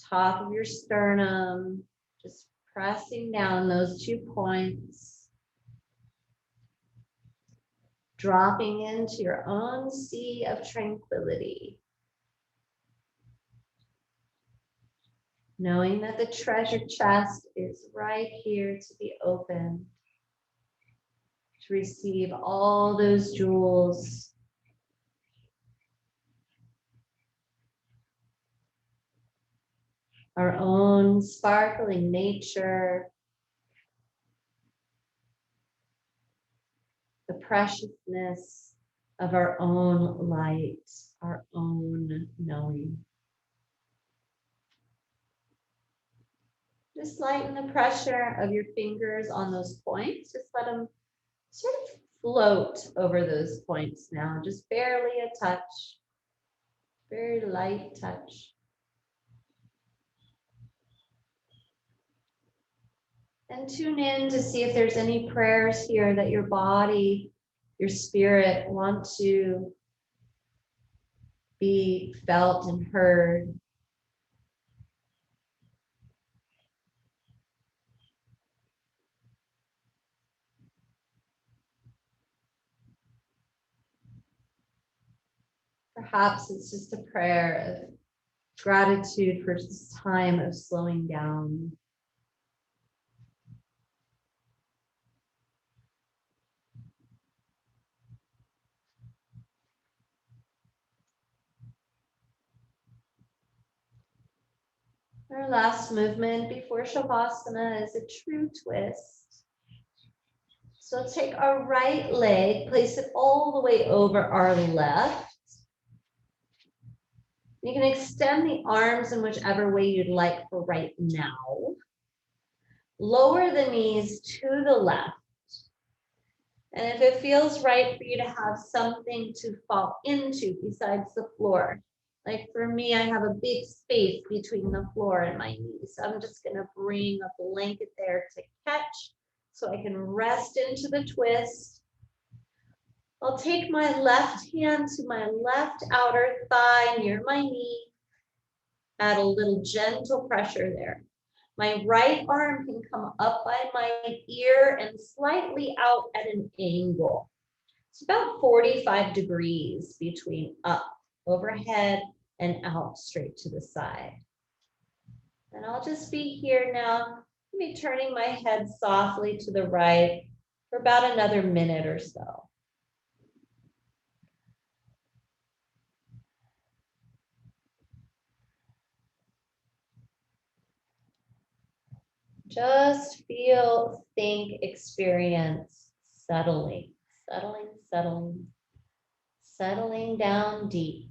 top of your sternum, just pressing down those 2 points, dropping into your own sea of tranquility, knowing that the treasure chest is right here to be opened, to receive all those jewels. Our own sparkling nature, the preciousness of our own light, our own knowing. Just lighten the pressure of your fingers on those points. Just let them sort of float over those points now. Just barely a touch, very light touch. And tune in to see if there's any prayers here that your body
your spirit want to be felt and heard. Perhaps it's just a prayer of gratitude for this time of slowing down. Our last movement before Savasana is a true twist. So take our right leg, place it all the way over our left. You can extend the arms in whichever way you'd like for right now. Lower the knees to the left. And if it feels right for you to have something to fall into besides the floor, like for me, I have a big space between the floor and my knees. So I'm just going to bring a blanket there to catch so I can rest into the twist. I'll take my left hand to my left outer thigh near my knee. Add a little gentle pressure there. My right arm can come up by my ear and slightly out at an angle. It's about 45 degrees between up, overhead, and out straight to the side. And I'll just be here now, maybe turning my head softly to the right for about another minute or so. Just feel, think, experience settling, settling down deep.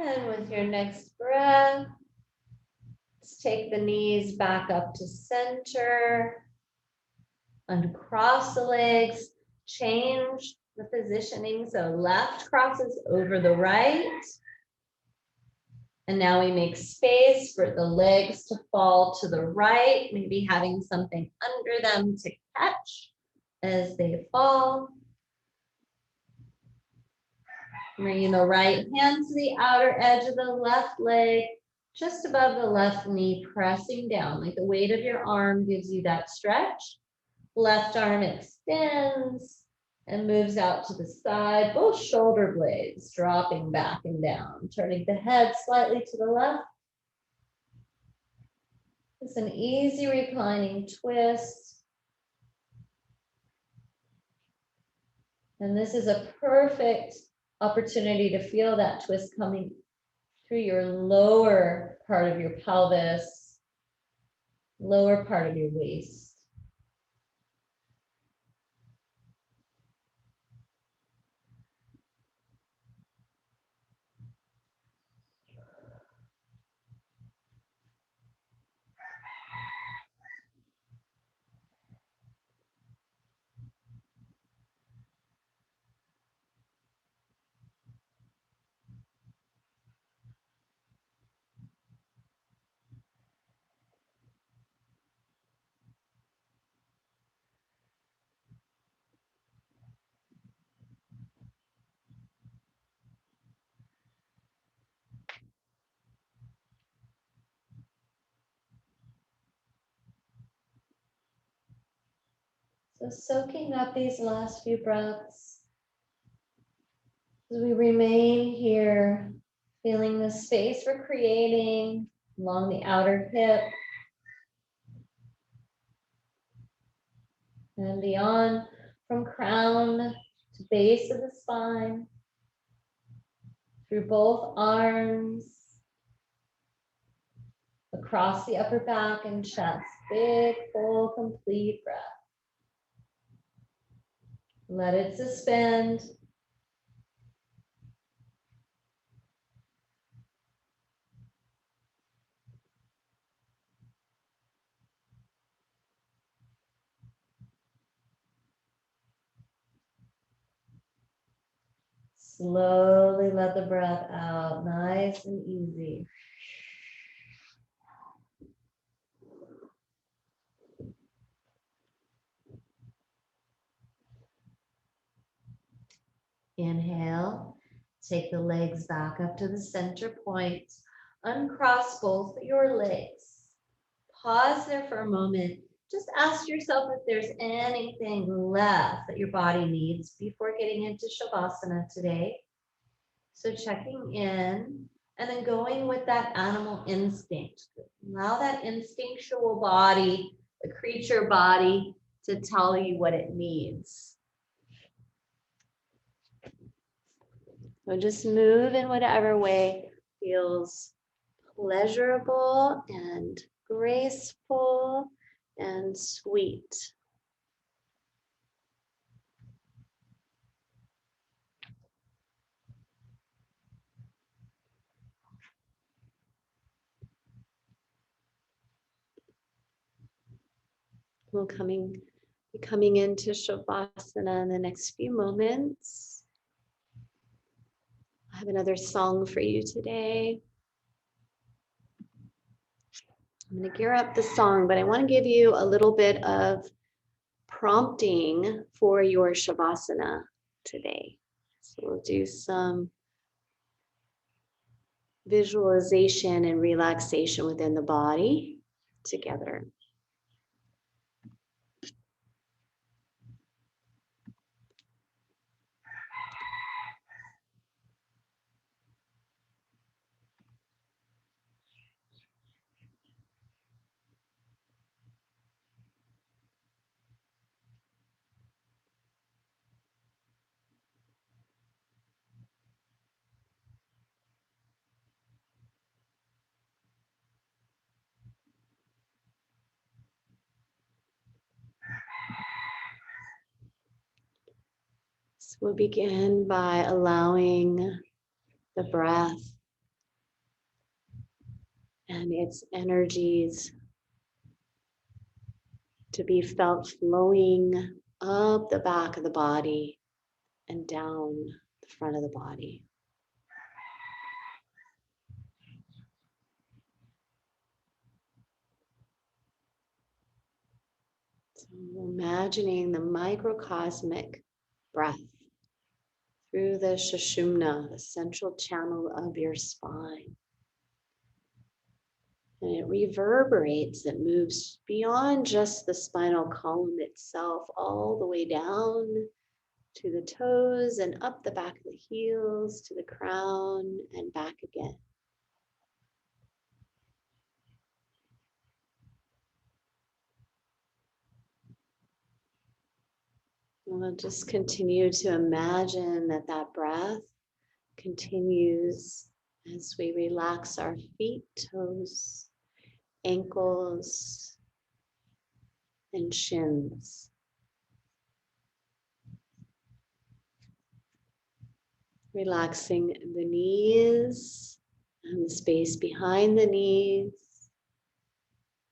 And with your next breath, let's take the knees back up to center. Uncross the legs, change the positioning. So left crosses over the right. And now we make space for the legs to fall to the right, maybe having something under them to catch as they fall. Bringing the right hand to the outer edge of the left leg, just above the left knee, pressing down, like the weight of your arm gives you that stretch. Left arm extends and moves out to the side, both shoulder blades dropping back and down, turning the head slightly to the left. It's an easy reclining twist. And this is a perfect opportunity to feel that twist coming through your lower part of your pelvis, lower part of your waist. So soaking up these last few breaths as we remain here, feeling the space we're creating along the outer hip and beyond, from crown to base of the spine, through both arms, across the upper back and chest. Big, full, complete breath. Let it suspend.
Slowly let the breath out, nice and easy. Inhale, take the legs back up to the center point. Uncross both your legs. Pause there for a moment. Just ask yourself if there's anything left that your body needs before getting into Shavasana today. So checking in and then going with that animal instinct. Allow that instinctual body, the creature body, to tell you what it needs. So just move in whatever way feels pleasurable and graceful and sweet. We'll be coming into Shavasana in the next few moments. I have another song for you today. I'm going to gear up the song, but I want to give you a little bit of prompting for your Shavasana today. So we'll do some visualization and relaxation within the body together. So we'll begin by allowing the breath and its energies to be felt flowing up the back of the body and down the front of the body. So imagining the microcosmic breath through the Sushumna, the central channel of your spine. And it reverberates, it moves beyond just the spinal column itself, all the way down to the toes and up the back of the heels to the crown and back again. We'll just continue to imagine that that breath continues as we relax our feet, toes, ankles, and shins. Relaxing the knees and the space behind the knees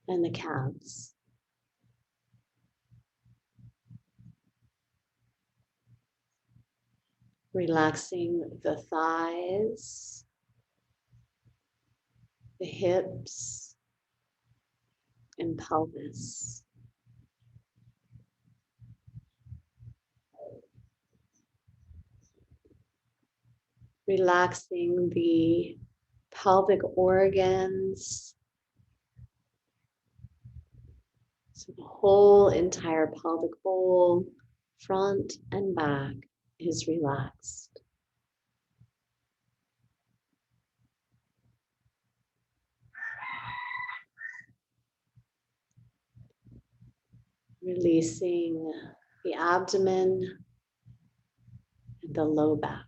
and the calves. Relaxing the thighs, the hips, and pelvis. Relaxing the pelvic organs. So the whole entire pelvic bowl, front and back, is relaxed. Releasing the abdomen and the low back.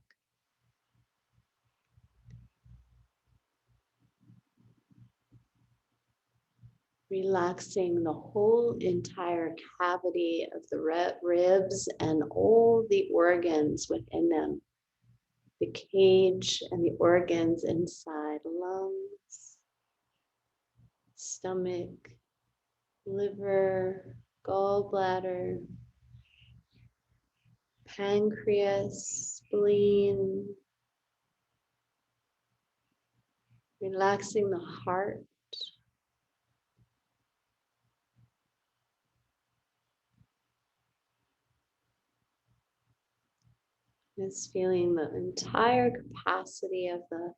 Relaxing the whole entire cavity of the ribs and all the organs within them. The cage and the organs inside, lungs, stomach, liver, gallbladder, pancreas,
spleen, relaxing the heart. It's feeling the entire capacity of the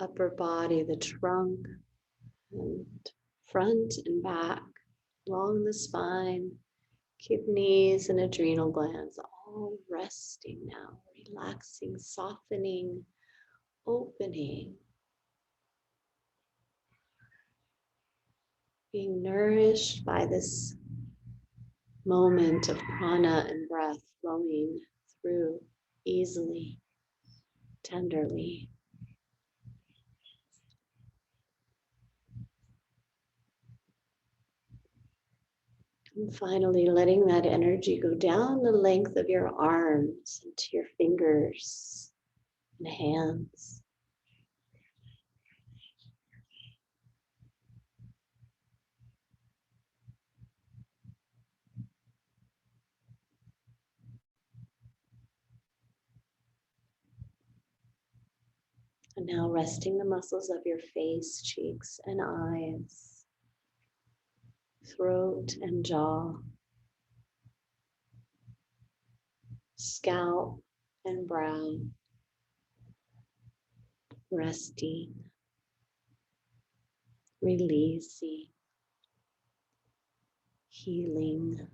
upper body, the trunk, and front and back, along the spine, kidneys and adrenal glands, all resting now, relaxing, softening, opening, being nourished by this moment of prana and breath flowing through easily, tenderly. And finally, letting that energy go down the length of your arms into your fingers and hands. And now resting the muscles of your face, cheeks, and eyes, throat and jaw, scalp and brow, resting, releasing, healing.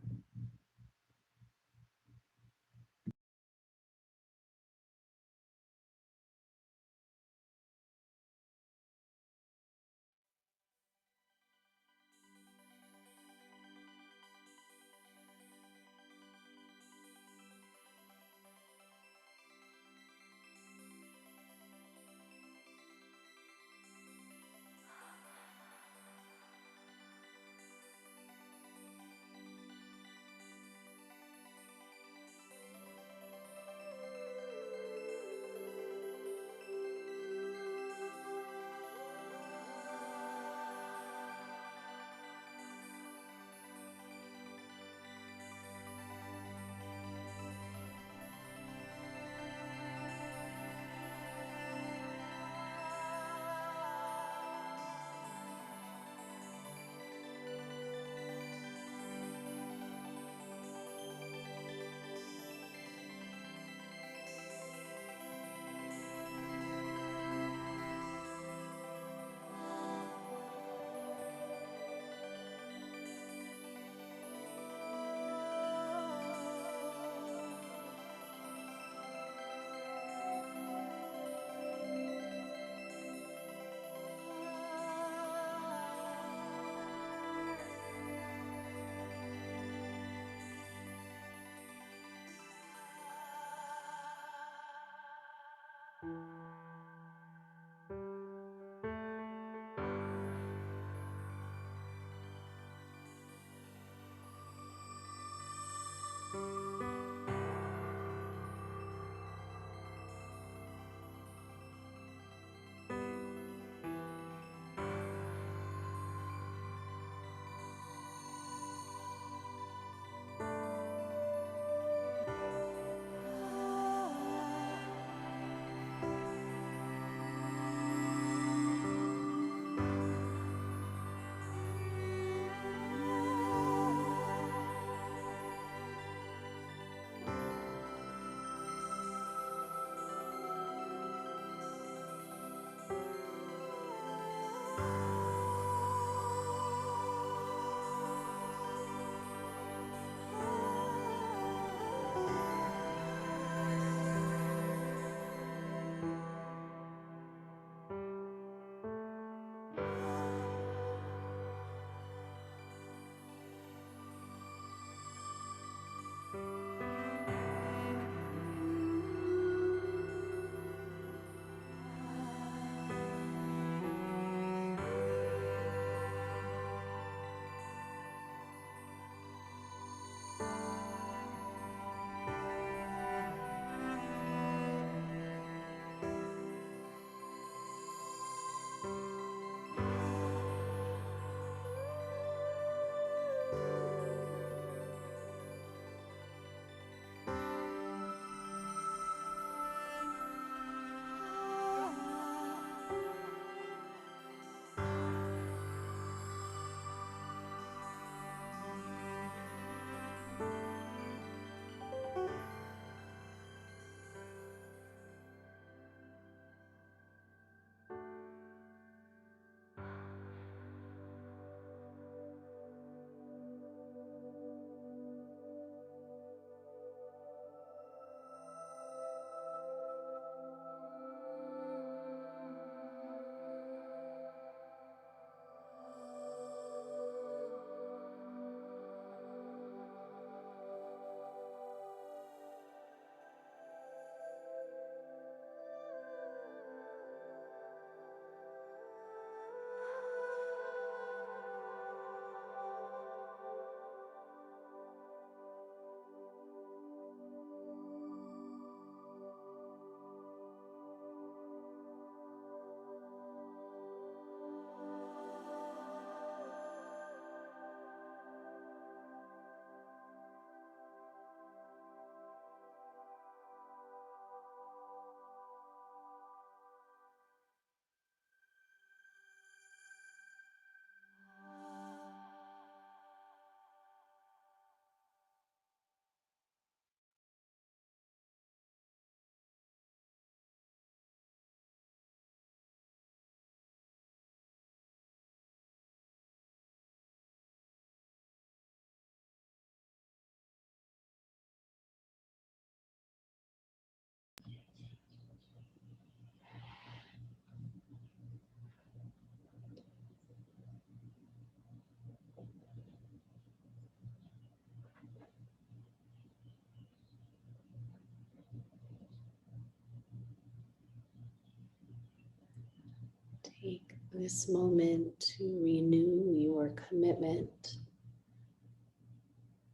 this moment to renew your commitment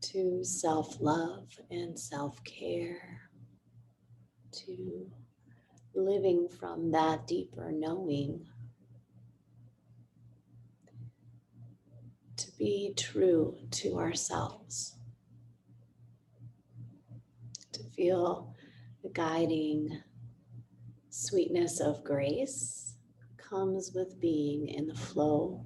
to self-love and self-care, to living from that deeper knowing, to be true to ourselves, to feel the guiding sweetness of grace comes with being in the flow.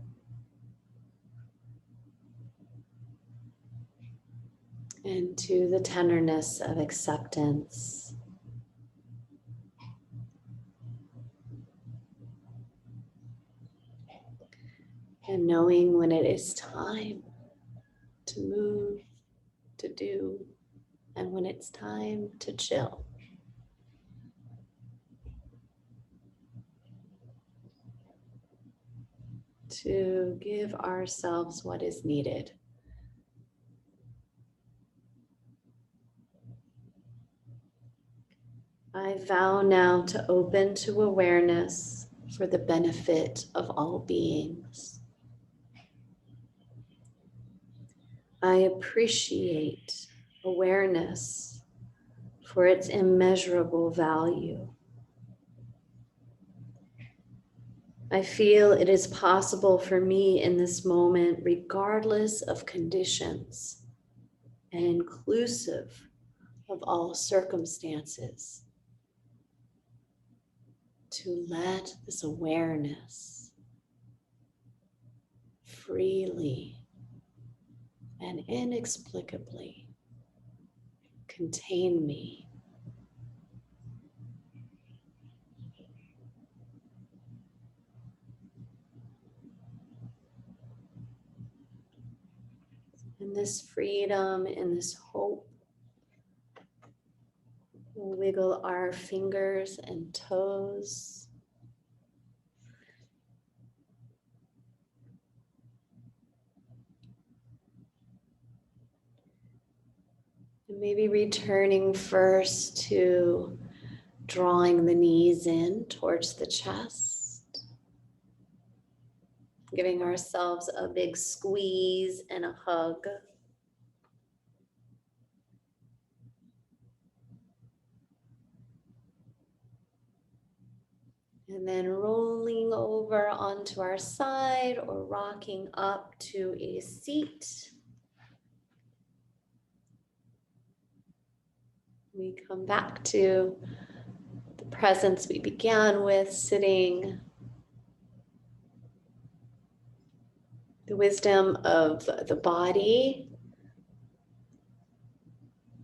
And to the tenderness of acceptance. And knowing when it is time to move, to do, and when it's time to chill. To give ourselves what is needed. I vow now to open to awareness for the benefit of all beings. I appreciate awareness for its immeasurable value. I feel it is possible for me in this moment, regardless of conditions and inclusive of all circumstances, to let this awareness freely and inexplicably contain me. In this freedom, in this hope, we'll wiggle our fingers and toes. And maybe returning first to drawing the knees in towards the chest. Giving ourselves a big squeeze and a hug. And then rolling over onto our side or rocking up to a seat. We come back to the presence we began with, sitting. The wisdom of the body,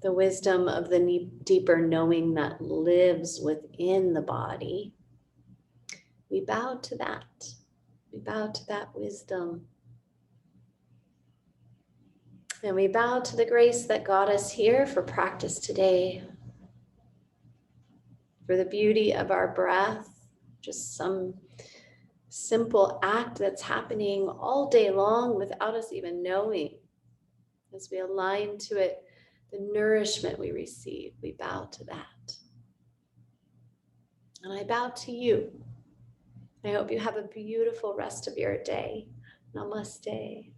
the wisdom of the deeper knowing that lives within the body. We bow to that. We bow to that wisdom. And we bow to the grace that got us here for practice today. For the beauty of our breath, just some simple act that's happening all day long without us even knowing. As we align to it, the nourishment we receive, we bow to that. And I bow to you. I hope you have a beautiful rest of your day. Namaste.